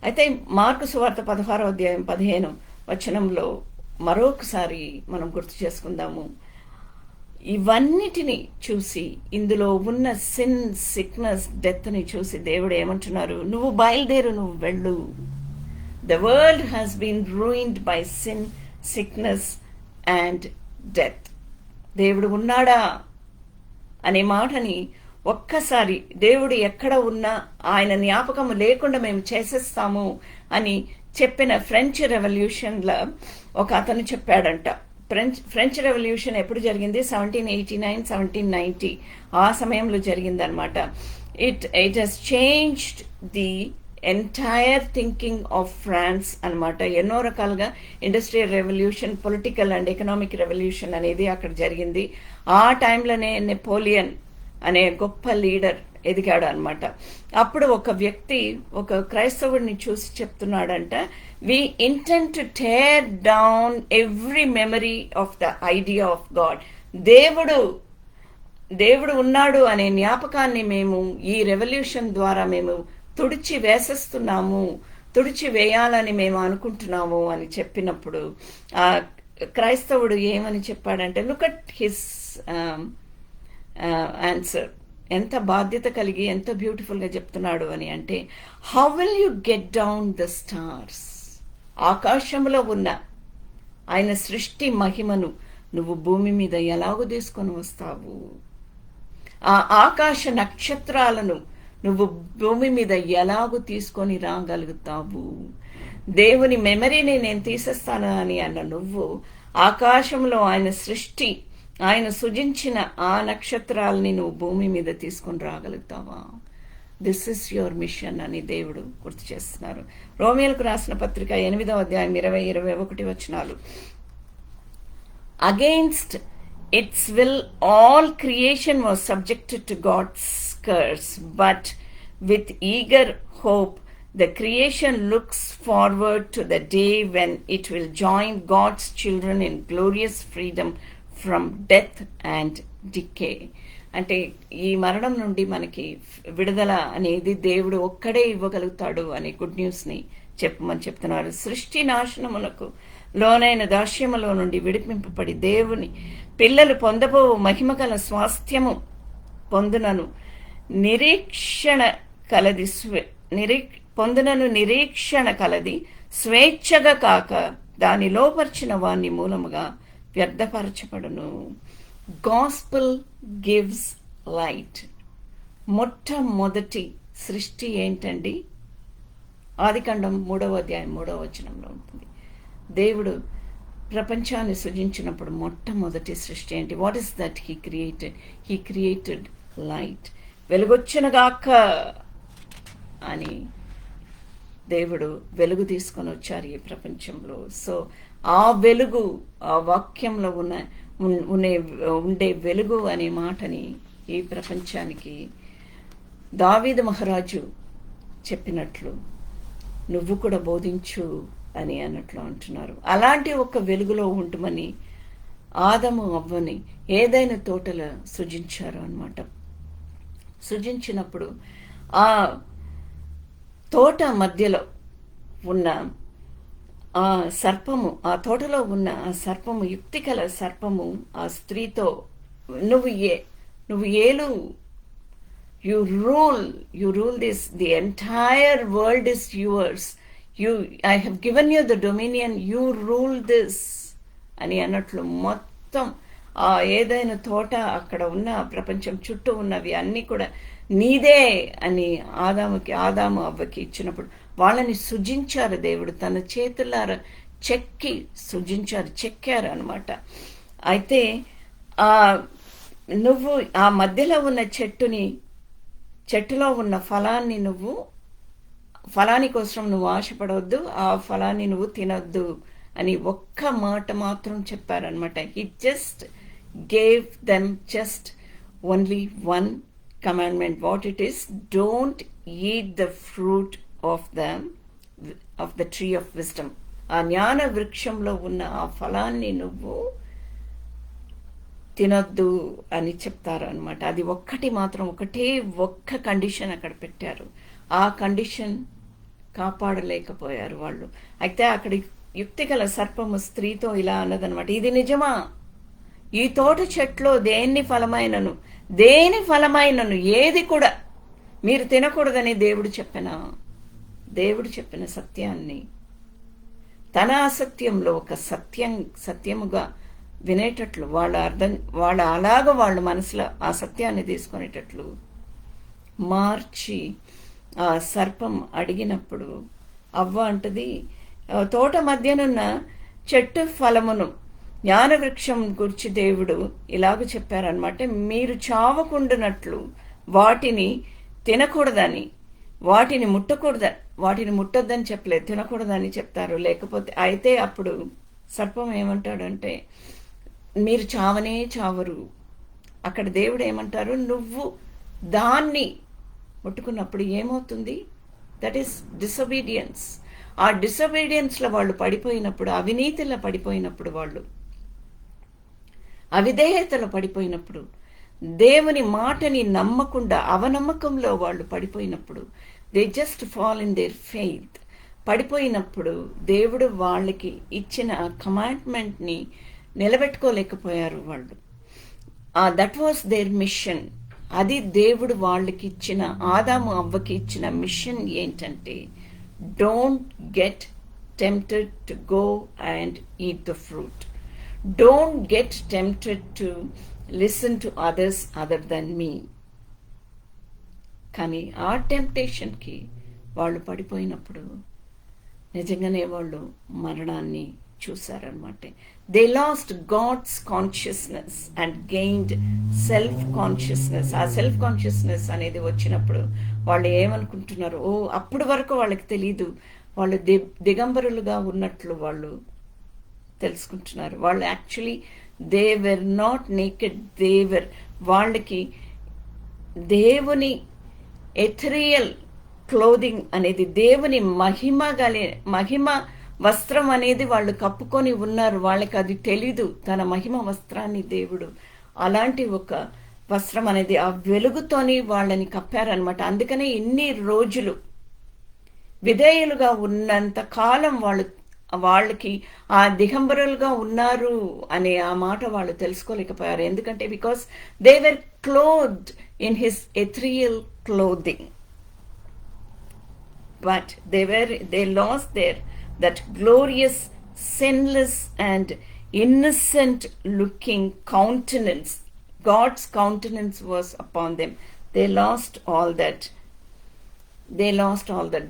అయితే మార్కు సువార్త 16వ అధ్యాయం 15వ వచనంలో మరొకసారి మనం గుర్తు చేసుకుందాము. ఇవన్నిటిని చూసి, ఇందులో ఉన్న సిన్, సిక్నెస్, డెత్ని చూసి దేవుడు ఏమంటున్నారు? నువ్వు బయలుదేరు, నువ్వు వెళ్ళు. The world has been ruined by sin, sickness and death. దేవుడు ఉన్నాడా అనే మాటని ఒక్కసారి దేవుడు ఎక్కడ ఉన్నా ఆయన జ్ఞాపకము లేకుండా మేము చేసేస్తాము అని చెప్పిన ఫ్రెంచ్ రెవల్యూషన్లో ఒక అతను చెప్పాడంట. ఫ్రెంచ్ రెవల్యూషన్ ఎప్పుడు జరిగింది? 1789, 1790 ఆ సమయంలో జరిగిందనమాట. It has changed the entire thinking of France అనమాట. ఎన్నో రకాలుగా industrial revolution, political and economic revolution అనేది అక్కడ జరిగింది. ఆ టైంలోనే నెపోలియన్ అనే గొప్ప లీడర్ ఎదిగాడు అనమాట. అప్పుడు ఒక వ్యక్తి ఒక క్రైస్తవుడిని చూసి చెప్తున్నాడంట, we intend to tear down every memory of the idea of God. దేవుడు ఉన్నాడు అనే జ్ఞాపకాన్ని మేము ఈ రెవల్యూషన్ ద్వారా మేము తుడిచి వేయాలని మేము అనుకుంటున్నాము అని చెప్పినప్పుడు ఆ క్రైస్తవుడు ఏమని చెప్పాడంటే, లుక్ అట్ హిస్ ఆన్సర్. ఎంత బాధ్యత కలిగి ఎంత బ్యూటిఫుల్గా చెప్తున్నాడు అని అంటే, how will you get down the stars? ఆకాశంలో ఉన్న ఆయన సృష్టి మహిమను నువ్వు భూమి మీద ఎలాగో తీసుకొని వస్తావు? ఆ ఆకాశ నక్షత్రాలను నువ్వు భూమి మీద ఎలాగో తీసుకొని రాగలుగుతావు? దేవుని మెమరీని నేను తీసేస్తాను అని అన్న నువ్వు ఆకాశంలో ఆయన సృష్టి, ఆయన సృజించిన ఆ నక్షత్రాలని నువ్వు భూమి మీద తీసుకొని రాగలుగుతావా? దిస్ ఇస్ యువర్ మిషన్ అని దేవుడు గుర్తు చేస్తున్నారు. రోమియోలకు రాసిన పత్రిక 8వ అధ్యాయం 20-21 వచనాలు. Against its will all creation was subjected to God's curse, but with eager hope the creation looks forward to the day when it will join God's children in glorious freedom from death and decay. అంటే ఈ మరణం నుండి మనకి విడుదల అనేది దేవుడు ఒక్కడే ఇవ్వగలుగుతాడు అనే గుడ్ న్యూస్ని చెప్పమని చెప్తున్నారు. సృష్టి నాశనమునకు లోనైన దాస్యములో నుండి విడిపింపబడి దేవుని పిల్లలు పొందబో మహిమగల స్వాస్థ్యము పొందునను నిరీక్షణ కలది స్వేచ్ఛగా కాక దాని లోపర్చిన వాణ్ణి మూలముగా వ్యర్థపరచబడును. Gospel gives light. మొట్టమొదటి సృష్టి ఏంటండి? ఆదికాండం 3వ అధ్యాయం 3వ వచనంలో ఉంటుంది. దేవుడు ప్రపంచాన్ని సృజించినప్పుడు మొట్టమొదటి సృష్టి ఏంటి? What is that he created light. వెలుగొచ్చినగాక అని దేవుడు వెలుగు తీసుకొని వచ్చారు ఈ ప్రపంచంలో. సో ఆ వెలుగు, ఆ వాక్యంలో ఉండే వెలుగు అనే మాటని ఈ ప్రపంచానికి దావీదు మహారాజు చెప్పినట్లు నువ్వు కూడా బోధించు అని అన్నట్లు అంటున్నారు. అలాంటి ఒక వెలుగులో ఉంటుమని ఆదము అవ్వని ఏదైనా తోటలో సృజించారు అన్నమాట. సృజించినప్పుడు ఆ తోట మధ్యలో ఉన్న ఆ సర్పము, ఆ తోటలో ఉన్న ఆ సర్పము, యుక్తికల సర్పము ఆ స్త్రీతో, నువ్వు ఏలు, you rule this, the entire world is yours, I have given you the dominion, you rule this అని అన్నట్లు మొత్తం ఆ ఏదైనా తోట, అక్కడ ఉన్న ప్రపంచం చుట్టూ ఉన్నవి అన్నీ కూడా నీదే అని ఆదాము అవ్వకి ఇచ్చినప్పుడు వాళ్ళని సృజించారు. దేవుడు తన చేతులారా చెక్కారు అనమాట. అయితే నువ్వు ఆ మధ్యలో ఉన్న చెట్టులో ఉన్న ఫలాన్ని కోసం నువ్వు ఆశపడవద్దు, ఆ ఫలాన్ని నువ్వు తినొద్దు అని ఒక్క మాట మాత్రం చెప్పారనమాట. He just gave them just only one commandment. What it is? Don't eat the fruit of the tree of wisdom. ఆ జ్ఞాన వృక్షంలో ఉన్న ఆ ఫలాన్ని నువ్వు తినొద్దు అని చెప్తారు అనమాట. అది ఒక్క కండిషన్ అక్కడ పెట్టారు. ఆ కండిషన్ కాపాడలేకపోయారు వాళ్ళు. అయితే అక్కడ యుక్తిగల సర్పము స్త్రీతో ఇలా అన్నదనమాట, ఇది నిజమా? ఈ తోట చెట్లో దేని ఫలమైనను ఏది కూడా మీరు తినకూడదని దేవుడు చెప్పిన సత్యాన్ని తన అసత్యంలో ఒక సత్యముగా వినేటట్లు వాళ్ళ మనసులో ఆ సత్యాన్ని తీసుకునేటట్లు మార్చి ఆ సర్పం అడిగినప్పుడు అవ్వ అంటది, తోట మధ్యనున్న చెట్టు ఫలమును జ్ఞానవృక్షం గురించి దేవుడు ఇలాగ చెప్పారనమాట, మీరు చావకుండునట్లు వాటిని తినకూడదని, వాటిని ముట్టొద్దని చెప్పలేదు, తినకూడదని చెప్తారు. లేకపోతే అయితే అప్పుడు సర్పం ఏమంటాడంటే, మీరు చావనే చావరు. అక్కడ దేవుడు ఏమంటారు, నువ్వు దాన్ని ముట్టుకున్నప్పుడు ఏమవుతుంది, దట్ ఈస్ డిసొబీడియన్స్. ఆ డిసొబీడియన్స్లో వాళ్ళు పడిపోయినప్పుడు, అవినీతిలో పడిపోయినప్పుడు, వాళ్ళు అవిధేయతలో పడిపోయినప్పుడు, దేవుని మాటని నమ్మకుండా అవనమ్మకంలో వాళ్ళు పడిపోయినప్పుడు, they just fall in their faith. పడిపోయినప్పుడు దేవుడు వాళ్ళకి ఇచ్చిన కమాండ్మెంట్ని నిలబెట్టుకోలేకపోయారు వాళ్ళు. That was their mission. అది దేవుడు వాళ్ళకి ఇచ్చిన, ఆదాము అవ్వకి ఇచ్చిన మిషన్ ఏంటంటే, don't get tempted to go and eat the fruit. Don't get tempted to listen to others other than me. కానీ ఆ టెంప్టేషన్కి వాళ్ళు పడిపోయినప్పుడు నిజంగానే వాళ్ళు మరణాన్ని చూశారనమాట. They lost God's consciousness and gained self consciousness. ఆ సెల్ఫ్ కాన్షియస్నెస్ అనేది వచ్చినప్పుడు వాళ్ళు ఏమనుకుంటున్నారు, అప్పటి వరకు వాళ్ళకి తెలీదు, వాళ్ళు దిగంబరులుగా ఉన్నట్లు వాళ్ళు తెలుసుకుంటున్నారు. వాళ్ళు actually they where not naked, వాళ్ళకి దేవుని ఎథరియల్ క్లోదింగ్ అనేది, దేవుని మహిమ వస్త్రం అనేది వాళ్ళు కప్పుకొని ఉన్నారు. వాళ్ళకి అది తెలీదు, తన మహిమ వస్త్రాన్ని దేవుడు అలాంటి ఒక వస్త్రం అనేది ఆ వెలుగుతోని వాళ్ళని కప్పారనమాట. అందుకనే ఇన్ని రోజులు విధేయులుగా ఉన్నంత కాలం వాళ్ళకి ఆ దిగంబరులుగా ఉన్నారు అనే ఆ మాట వాళ్ళు తెలుసుకోలేకపోయారు. ఎందుకంటే because they were clothed in his ethereal clothing. But they lost that glorious, sinless and innocent looking countenance. God's countenance was upon them. They lost all that.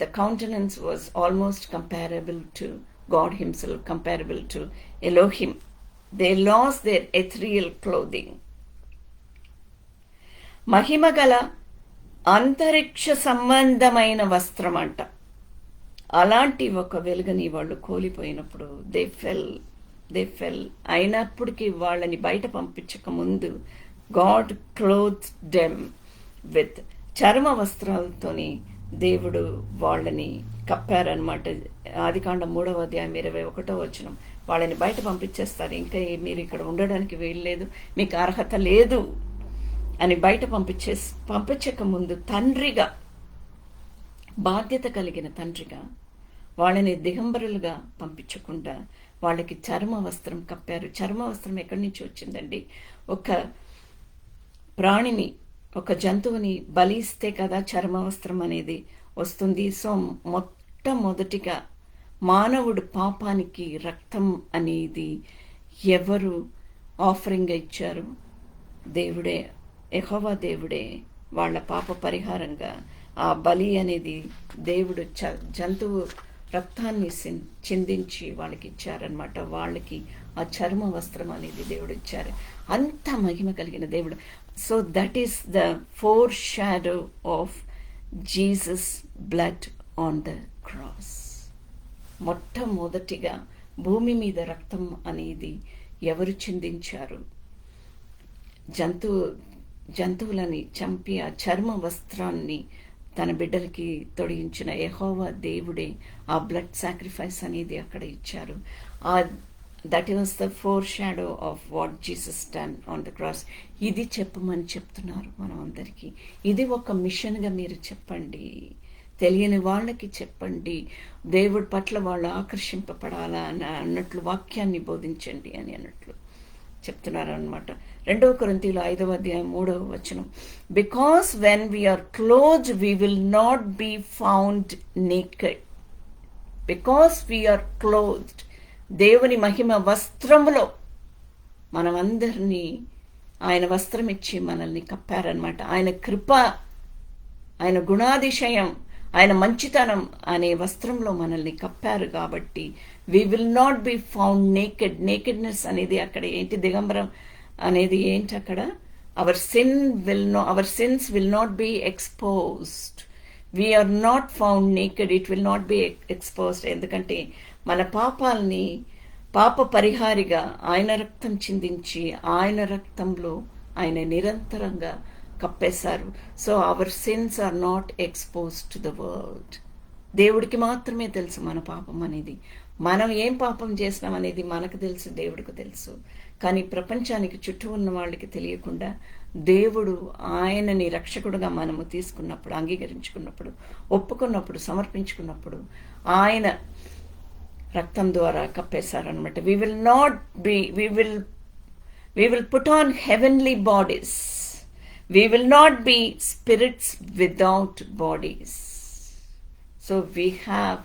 The countenance was almost comparable to God himself, comparable to Elohim. They lost their ethereal clothing. మహిమగల అంతరిక్ష సంబంధమైన వస్త్రం అంట. అలాంటి ఒక వెలుగుని వాళ్ళు కోల్పోయినప్పుడు they fell. అయినప్పటికీ వాళ్ళని బయట పంపించక ముందు గాడ్ క్లోత్స్ దెమ్ విత్ చర్మ వస్త్రాలతోని దేవుడు వాళ్ళని కప్పారనమాట. ఆదికాండం 3వ అధ్యాయం 21వ వచనం. వాళ్ళని బయట పంపించేస్తారు, ఇంకా మీరు ఇక్కడ ఉండడానికి వీల్లేదు, మీకు అర్హత లేదు అని బయట పంపించక ముందు తండ్రిగా, బాధ్యత కలిగిన తండ్రిగా వాళ్ళని దిగంబరులుగా పంపించకుండా వాళ్ళకి చర్మ వస్త్రం కప్పారు. చర్మ వస్త్రం ఎక్కడి నుంచి వచ్చిందండి? ఒక ప్రాణిని, ఒక జంతువుని బలిస్తే కదా చర్మ వస్త్రం అనేది వస్తుంది. సో మొట్టమొదటిగా మానవుడు పాపానికి రక్తం అనేది ఎవరు ఆఫరింగ్ ఇచ్చారు? దేవుడే, యెహోవా దేవుడే వాళ్ళ పాప పరిహారంగా ఆ బలి అనేది దేవుడు జంతువు రక్తాన్ని చిందించి వాళ్ళకి ఇచ్చారనమాట. వాళ్ళకి ఆ చర్మ వస్త్రం అనేది దేవుడు ఇచ్చారు. అంత మహిమ కలిగిన దేవుడు. So that is the four shadow of Jesus blood on the cross. మొట్టమొదటిగా భూమి మీద రక్తం అనేది ఎవరు చిందించారు? జంతువులని చంపి ఆ చర్మ వస్త్రాన్ని తన బిడ్డలకి తొడిగించిన యెహోవా దేవుడే ఆ బ్లడ్ సాక్రిఫైస్ అనేది అక్కడ ఇచ్చారు. That was the four shadow of what Jesus done on the cross. ఇది చెప్పమని చెప్తున్నారు మనం అందరికీ. ఇది ఒక మిషన్గా మీరు చెప్పండి, తెలియని వాళ్ళకి చెప్పండి, దేవుడి పట్ల వాళ్ళు ఆకర్షింపబడాలా అన్నట్లు వాక్యాన్ని బోధించండి అని అన్నట్లు చెప్తున్నారు అనమాట. 2 కొరింథీయులు 5వ అధ్యాయం 3వ వచనం. Because when we are clothed we will not be found naked. Because we are clothed, దేవుని మహిమ వస్త్రములో మనమందరినీ ఆయన వస్త్రం ఇచ్చి మనల్ని కప్పారనమాట. ఆయన కృప ఆయన గుణాతిశయం, ఆయన మంచితనం అనే వస్త్రంలో మనల్ని కప్పారు కాబట్టి we will not be found naked. Nakedness అనేది అక్కడ ఏంటి, దిగంబరం అనేది ఏంటి అక్కడ, our sins will not be exposed. We are not found naked, it will not be exposed. ఎందుకంటే మన పాపాలని పాప పరిహారిగా ఆయన రక్తం చిందించి ఆయన రక్తంలో ఆయన నిరంతరంగా కప్పేశారు. So our sins are not expose to the world. దేవుడికి మాత్రమే తెలుసు మన పాపం అనేది, మనం ఏం పాపం చేసినాం అనేది మనకు తెలుసు, దేవుడికి తెలుసు. కానీ ప్రపంచానికి చుట్టూ ఉన్న వాళ్ళకి తెలియకుండా దేవుడు ఆయనని రక్షకుడుగా మనము తీసుకున్నప్పుడు, అంగీకరించుకున్నప్పుడు, ఒప్పుకున్నప్పుడు, సమర్పించుకున్నప్పుడు ఆయన రక్తం ద్వారా కప్పేశారనమాట. We will put on heavenly bodies. We will not be spirits without bodies. So we have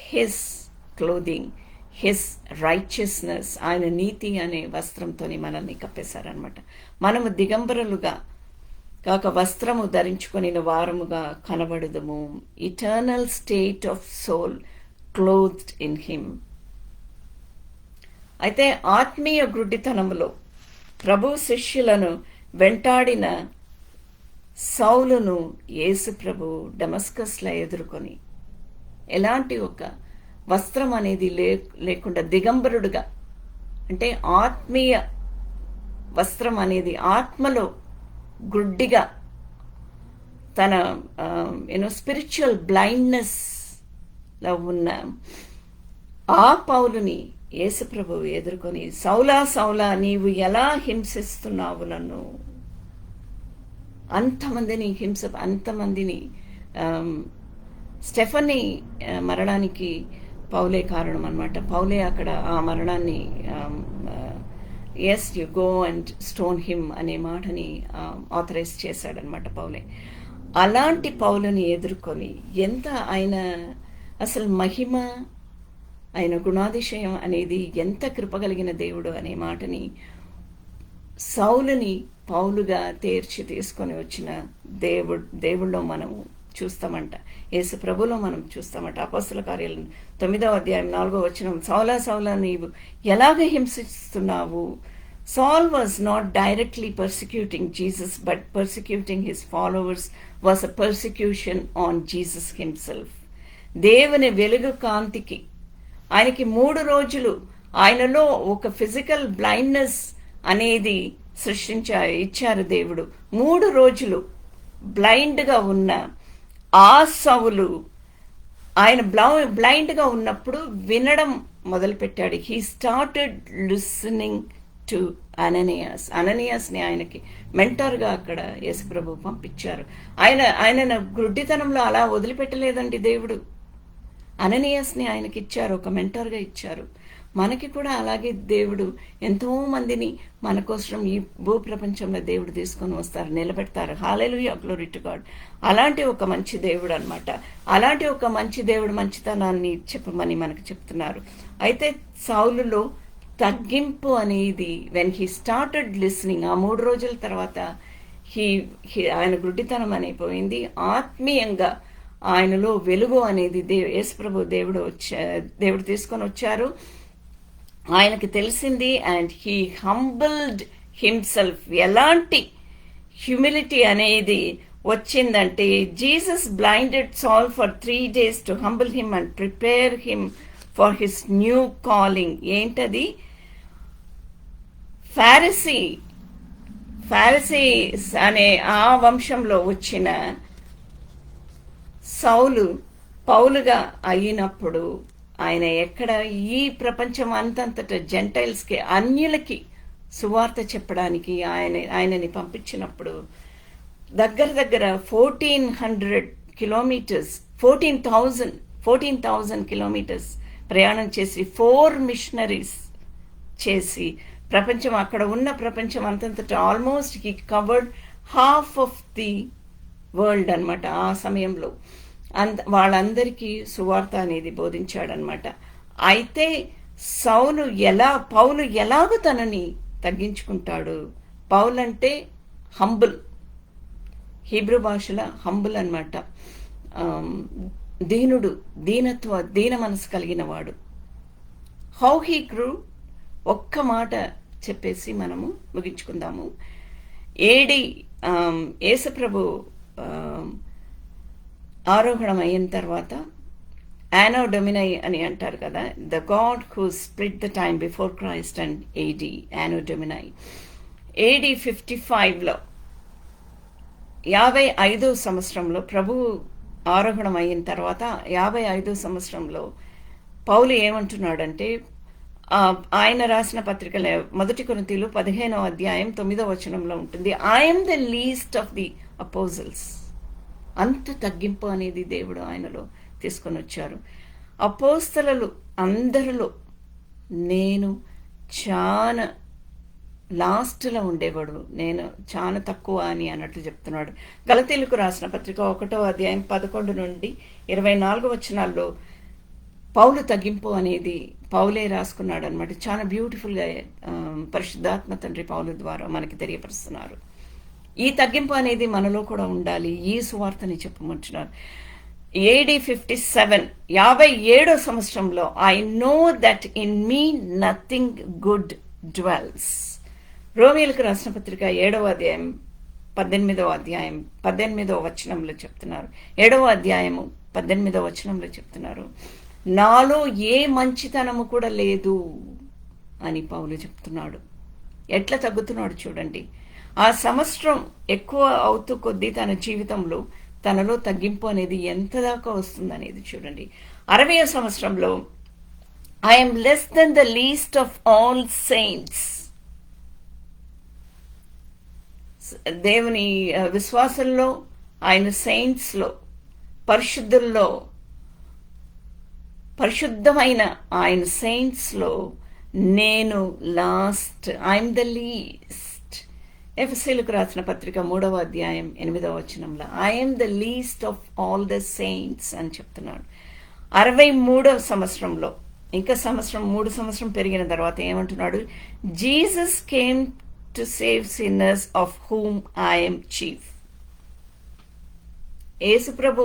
His clothing, His righteousness. ఆయన నీతి అనే వస్త్రంతోని మనల్ని కప్పేశారనమాట. మనము దిగంబరులుగా కాక వస్త్రము ధరించుకొని వారముగా కనబడదము. Eternal state of soul clothed in him. అయితే ఆత్మీయ గుడ్డితనములో ప్రభు శిష్యులను వెంటాడిన సౌలును యేసు ప్రభు డమస్కస్లో ఎదుర్కొని ఎలాంటి ఒక వస్త్రం అనేది లేకుండా దిగంబరుడుగా, అంటే ఆత్మీయ వస్త్రం అనేది ఆత్మలో గుడ్డిగా తన స్పిరిచువల్ బ్లైండ్నెస్లో ఉన్న ఆ పౌలుని యేసుప్రభు ఎదుర్కొని, సౌలా సౌలా నీవు ఎలా హింసిస్తున్నావు నన్ను, అంతమందిని స్టెఫనీ మరణానికి పౌలే కారణం అనమాట. పౌలే అక్కడ ఆ మరణాన్ని as you go and stone him అనే మాటని ఆథరైజ్ చేశాడనమాట పౌలే. అలాంటి పౌలుని ఎదుర్కొని ఎంత ఆయన అసలు మహిమ, ఆయన గుణాతిశయం అనేది ఎంత కృపగలిగిన దేవుడు అనే మాటని సౌలుని పౌలుగా తీసుకొని వచ్చిన దేవుళ్ళో మనము చూస్తామంట, యేసు ప్రభులో మనం చూస్తామంట. అపోస్తల కార్యాలు 9వ అధ్యాయం 4వ వచనం, సౌలా సౌలా నీవు ఎలాగ హింసిస్తున్నావు. Saul was not directly persecuting Jesus, but persecuting his followers was a persecution on Jesus himself. దేవుని వెలుగు కాంతికి ఆయనకి 3 రోజులు ఆయనలో ఒక ఫిజికల్ బ్లైండ్నెస్ అనేది ఇచ్చారు దేవుడు. 3 రోజులు బ్లైండ్గా ఉన్న ఆ సౌలు ఆయన బ్లైండ్గా ఉన్నప్పుడు వినడం మొదలుపెట్టాడు. హీ స్టార్టెడ్ లిసనింగ్ టు అననీయాస్ని ఆయనకి మెంటర్గా అక్కడ యేసుప్రభు పంపించారు. ఆయన గుడ్డితనంలో అలా వదిలిపెట్టలేదండి దేవుడు. అననీయాస్ని ఆయనకి ఇచ్చారు, ఒక మెంటర్గా ఇచ్చారు. మనకి కూడా అలాగే దేవుడు ఎంతో మందిని మన కోసం ఈ భూ ప్రపంచంలో దేవుడు తీసుకొని వస్తారు, నిలబెడతారు. హల్లెలూయా, గ్లోరీ టు గాడ్. అలాంటి ఒక మంచి దేవుడు అనమాట. అలాంటి ఒక మంచి దేవుడు మంచితనాన్ని చెప్పమని మనకు చెప్తున్నారు. అయితే సౌలులో తగ్గింపు అనేది వెన్ హీ స్టార్టెడ్ లిసనింగ్, ఆ 3 రోజుల తర్వాత ఆయన గుడ్డితనం అయిపోయింది. ఆత్మీయంగా ఆయనలో వెలుగు అనేది యేసుప్రభు దేవుడు తీసుకొని వచ్చారు. ఆయనకి తెలిసింది. And he humbled himself. ఎలాంటి హ్యూమిలిటీ అనేది వచ్చిందంటే, జీసస్ బ్లైండెడ్ సాల్ for 3 days to humble him and prepare him for his new calling. ఏంటది? ఫారిసీస్ అనే ఆ వంశంలో వచ్చిన సౌలు పౌలుగా అయినప్పుడు ఆయన ఎక్కడ ఈ ప్రపంచం అంతంతట జెంటైల్స్కి, అన్యులకి సువార్త చెప్పడానికి ఆయనని పంపించినప్పుడు దగ్గర 1400 కిలోమీటర్స్ 14,000 కిలోమీటర్స్ ప్రయాణం చేసి 4 మిషనరీస్ చేసి ప్రపంచం, అక్కడ ఉన్న ప్రపంచం అంతంతట almost he covered half of the world అనమాట. ఆ సమయంలో వాళ్ళందరికీ సువార్త అనేది బోధించాడనమాట. అయితే పౌలు ఎలాగో తనని తగ్గించుకుంటాడు. పౌలు అంటే హంబుల్, హీబ్రూ భాషలో హంబుల్ అనమాట. దీనుడు, దీన మనసు కలిగిన వాడు. హౌ హీ గ్రూ, ఒక్క మాట చెప్పేసి మనము ముగించుకుందాము. ఏడి యేసుప్రభు ఆరోహణం అయిన తర్వాత యానో డొమినై అని అంటారు కదా, the God who split the time before Christ and AD, anno Domini. AD 55లో 55వ సంవత్సరంలో ప్రభువు ఆరోహణం అయిన తర్వాత 55వ సంవత్సరంలో పౌలు ఏమంటున్నాడంటే, ఆయన రాసిన పత్రికల 1 కొరింథీయులు 15వ అధ్యాయం 9వ వచనంలో ఉంటుంది, I'm the least of the అపోజల్స్. అంత తగ్గింపు అనేది దేవుడు ఆయనలో తీసుకొని వచ్చారు. అపోస్తలు అందరిలో నేను చాలా లాస్ట్లో ఉండేవాడు, నేను చాలా తక్కువ అని అన్నట్లు చెప్తున్నాడు. గలతీయులకు రాసిన పత్రిక 1వ అధ్యాయం 11 నుండి 24 వచనాల్లో పౌలు తగ్గింపు అనేది పౌలే రాసుకున్నాడు అనమాట. చాలా బ్యూటిఫుల్గా పరిశుద్ధాత్మ తండ్రి పౌలు ద్వారా మనకి తెలియపరుస్తున్నారు. ఈ తగ్గింపు అనేది మనలో కూడా ఉండాలి. ఈ సువార్తని చెప్పమంటున్నారు. ఏడి 57వ సంవత్సరంలో I know that in me nothing good dwells. రోమియోలకు రాసిన పత్రిక 7వ అధ్యాయం 18వ వచనంలో చెప్తున్నారు. 7వ అధ్యాయము 18వ వచనంలో చెప్తున్నారు, నాలో ఏ మంచితనము కూడా లేదు అని పౌలు చెప్తున్నాడు. ఎట్లా తగ్గుతున్నాడు చూడండి. ఆ సంవత్సరం ఎక్కువ అవుతూ కొద్దీ తన జీవితంలో తనలో తగ్గింపు అనేది ఎంత దాకా వస్తుంది అనేది చూడండి. 60వ సంవత్సరంలో I'm less than the least of all saints. దేవుని విశ్వాసంలో, ఆయన సెయింట్స్లో, పరిశుద్ధుల్లో, పరిశుద్ధమైన ఆయన సెయింట్స్లో నేను లాస్ట్, ఐఎమ్ ద లీస్ట్. ఎఫెసీయులకు రాసిన పత్రిక 3వ అధ్యాయం 8వ వచనంలో I'm the least of all the saints అని చెప్తున్నాడు. 63వ సంవత్సరంలో ఇంకా మూడు సంవత్సరం పెరిగిన తర్వాత ఏమంటున్నాడు, Jesus came to save sinners of whom I am chief. యేసు ప్రభు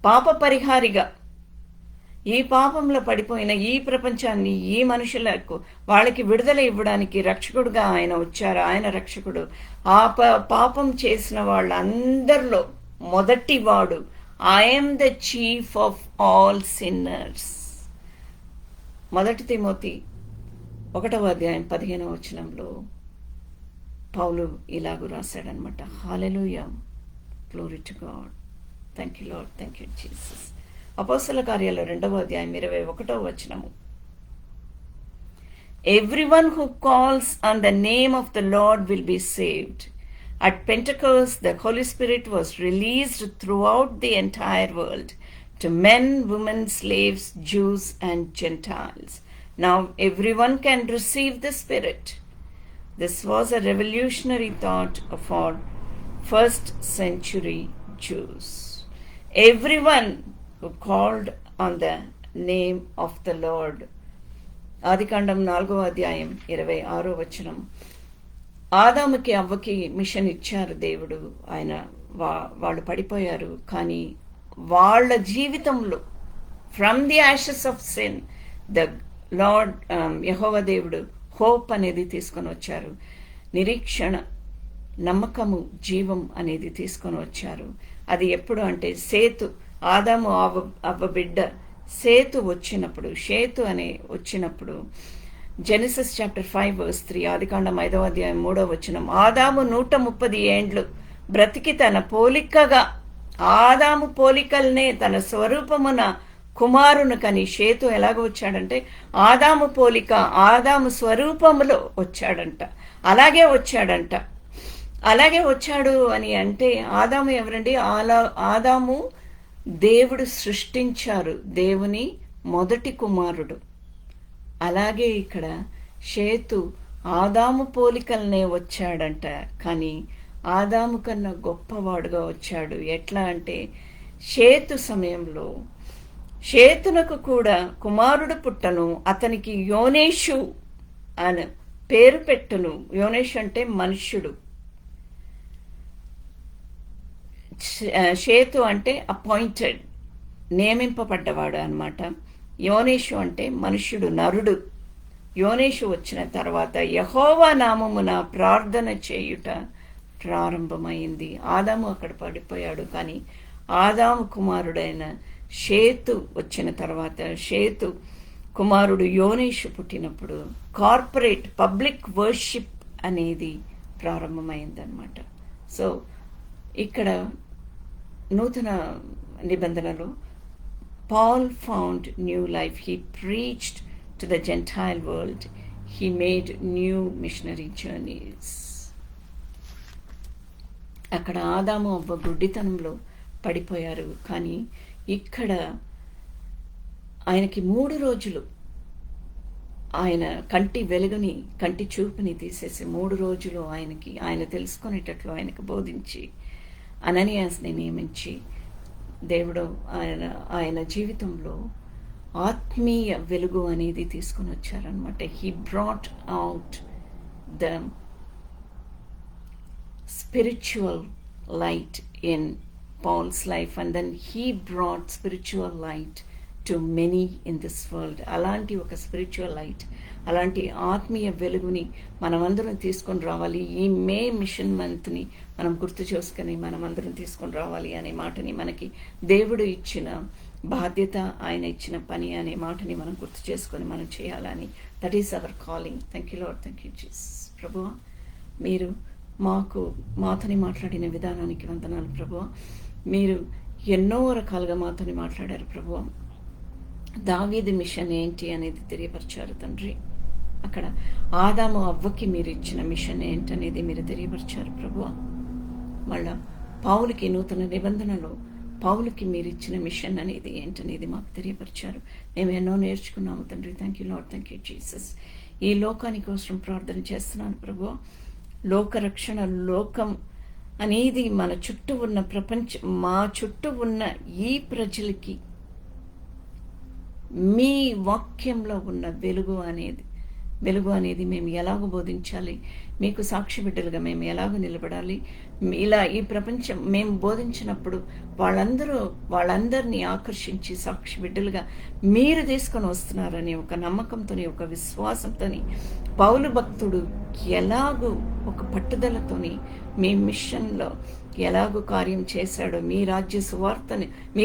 పాప పరిహారిగా ఈ పాపంలో పడిపోయిన ఈ ప్రపంచాన్ని, ఈ మనుషులకు వాళ్ళకి విడుదల ఇవ్వడానికి రక్షకుడుగా ఆయన వచ్చారు. ఆయన రక్షకుడు. ఆ పాపం చేసిన వాళ్ళందరిలో మొదటివాడు. I am the chief of all sinners. 1 తిమోతి 1వ అధ్యాయం 15వ వచనంలో పౌలు ఇలాగూ రాశాడనమాట. Hallelujah, glory to God, thank you Lord, thank you Jesus. అపోస్తల కార్యాలు 2వ అధ్యాయం 21వ వచనము, everyone who calls on the name of the Lord will be saved. At Pentecost, the Holy Spirit was released throughout the entire world to men, women, slaves, Jews, and Gentiles. Now everyone can receive the Spirit. This was a revolutionary thought for first century Jews. Everyone who called on the name of the Lord. ఆదికాండం 4వ అధ్యాయం 26వ వచనం. ఆదాముకి అవ్వకి machine ఇచ్చారు దేవుడు. ఆయన వాళ్ళు పడిపోయారు, కానీ వాళ్ళ జీవితంలో from the ashes of sin the Lord యెహోవా దేవుడు హోప్ అనేది తీసుకొని వచ్చారు. నిరీక్షణ, నమ్మకము, జీవం అనేది తీసుకొని వచ్చారు. అది ఎప్పుడు అంటే సేతు, ఆదాము అవ్వ బిడ్డ సేతు వచ్చినప్పుడు, షేతు అనే వచ్చినప్పుడు. జెనసిస్ చాప్టర్ 5:3, ఆదికాండం 5వ అధ్యాయం 3వ వచనం, ఆదాము 130 ఏండ్లు బ్రతికి తన పోలికగా, ఆదాము పోలికల్నే తన స్వరూపమున కుమారును కని. షేతు ఎలాగ వచ్చాడంటే ఆదాము పోలిక, ఆదాము స్వరూపములో వచ్చాడంట. అలాగే వచ్చాడు అని అంటే ఆదాము ఎవరండి? ఆదాము దేవుడు సృష్టించారు, దేవుని మొదటి కుమారుడు. అలాగే ఇక్కడ షేతు ఆదాము పోలికలనే వచ్చాడంట, కానీ ఆదాము కన్నా గొప్పవాడుగా వచ్చాడు. ఎట్లా అంటే షేతు సమయంలో షేతునకు కూడా కుమారుడు పుట్టను, అతనికి యోనేషు అని పేరు పెట్టును. యోనేషు అంటే మనుష్యుడు. షేతు అంటే అపాయింటెడ్, నియమింపబడ్డవాడు అన్నమాట. యోనేషు అంటే మనుష్యుడు, నరుడు. యోనేషు వచ్చిన తర్వాత యెహోవా నామమున ప్రార్థన చేయుట ప్రారంభమైంది. ఆదాము అక్కడ పడిపోయాడు, కానీ ఆదాము కుమారుడైన షేతు వచ్చిన తర్వాత, షేతు కుమారుడు యోనేషు పుట్టినప్పుడు కార్పొరేట్ పబ్లిక్ వర్షిప్ అనేది ప్రారంభమైందనమాట. సో ఇక్కడ నూతన నిబంధనలో Paul found new life. He preached to the gentile world. He made new missionary journeys. అక్కడ ఆదాము అవ్వ గుడ్డితనంలో పడిపోయారు, కానీ ఇక్కడ ఆయనకి 3 రోజులు ఆయన కంటి వెలుగుని, కంటి చూపుని తీసేసి 3 రోజులు ఆయన తెలుసుకునేటట్లు ఆయనకు బోధించి అననీయాస్ని నియమించి దేవుడు ఆయన జీవితంలో ఆత్మీయ వెలుగు అనేది తీసుకొని వచ్చారనమాట. He brought out the spiritual light in Paul's life, and then he brought spiritual light to many in this world. అలాంటి ఒక స్పిరిచువల్ లైట్, అలాంటి ఆత్మీయ వెలుగుని మనమందరం తీసుకొని రావాలి. ఈ మే మిషన్ మంత్ని మనం గుర్తు చేసుకొని మనమందరం తీసుకొని రావాలి అనే మాటని, మనకి దేవుడు ఇచ్చిన బాధ్యత, ఆయన ఇచ్చిన పని అనే మాటని మనం గుర్తు చేసుకొని మనం చేయాలని. That is our calling. Thank you Lord, thank you Jesus. ప్రభువా, మీరు మాతోని మాట్లాడిన విధానానికి వందనాలు ప్రభువా. మీరు ఎన్నో రకాలుగా మాతోని మాట్లాడారు ప్రభువా. దావీదు మిషన్ ఏంటి అనేది తెలియపరిచారు తండ్రి. అక్కడ ఆదాము అవ్వకి మీరు ఇచ్చిన మిషన్ ఏంటనేది మీరు తెలియపరిచారు ప్రభువా. మళ్ళా పౌలుకి నూతన నిబంధనలో పౌలుకి మీరు ఇచ్చిన మిషన్ అనేది ఏంటనేది మాకు తెలియపరిచారు. మేము ఎన్నో నేర్చుకున్నాము తండ్రి. Thank you Lord, thank you Jesus. ఈ లోకానికి కోసం ప్రార్థన చేస్తున్నాను ప్రభువా. లోకరక్షణ, లోకం అనేది మన చుట్టూ ఉన్న మా చుట్టూ ఉన్న ఈ ప్రజలకి మీ వాక్యంలో ఉన్న వెలుగు అనేది మేము ఎలాగో బోధించాలి, మీకు సాక్షి బిడ్డలుగా మేము ఎలాగో నిలబడాలి, ఇలా ఈ ప్రపంచం మేము బోధించినప్పుడు వాళ్ళందరినీ ఆకర్షించి సాక్షి బిడ్డలుగా మీరు తీసుకొని వస్తున్నారని ఒక నమ్మకంతో, ఒక విశ్వాసంతో పౌలు భక్తుడు ఎలాగూ ఒక పట్టుదలతోని మీ మిషన్లో ఎలాగూ కార్యం చేశాడో, మీ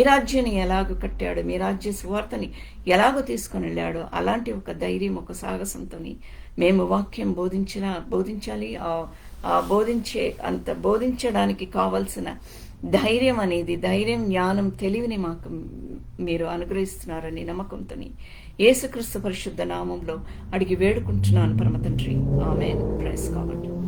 రాజ్యాన్ని ఎలాగో కట్టాడో, మీ రాజ్య సువార్తని ఎలాగో తీసుకొని వెళ్ళాడో, అలాంటి ఒక ధైర్యం, ఒక సాహసంతో మేము వాక్యం బోధించాలి. బోధించడానికి కావాల్సిన ధైర్యం, జ్ఞానం, తెలివిని మాకు మీరు అనుగ్రహిస్తున్నారని నమ్మకంతో యేసుక్రీస్తు పరిశుద్ధ నామంలో అడిగి వేడుకుంటున్నాను పరమ తండ్రి. ఆమేన్. Praise God.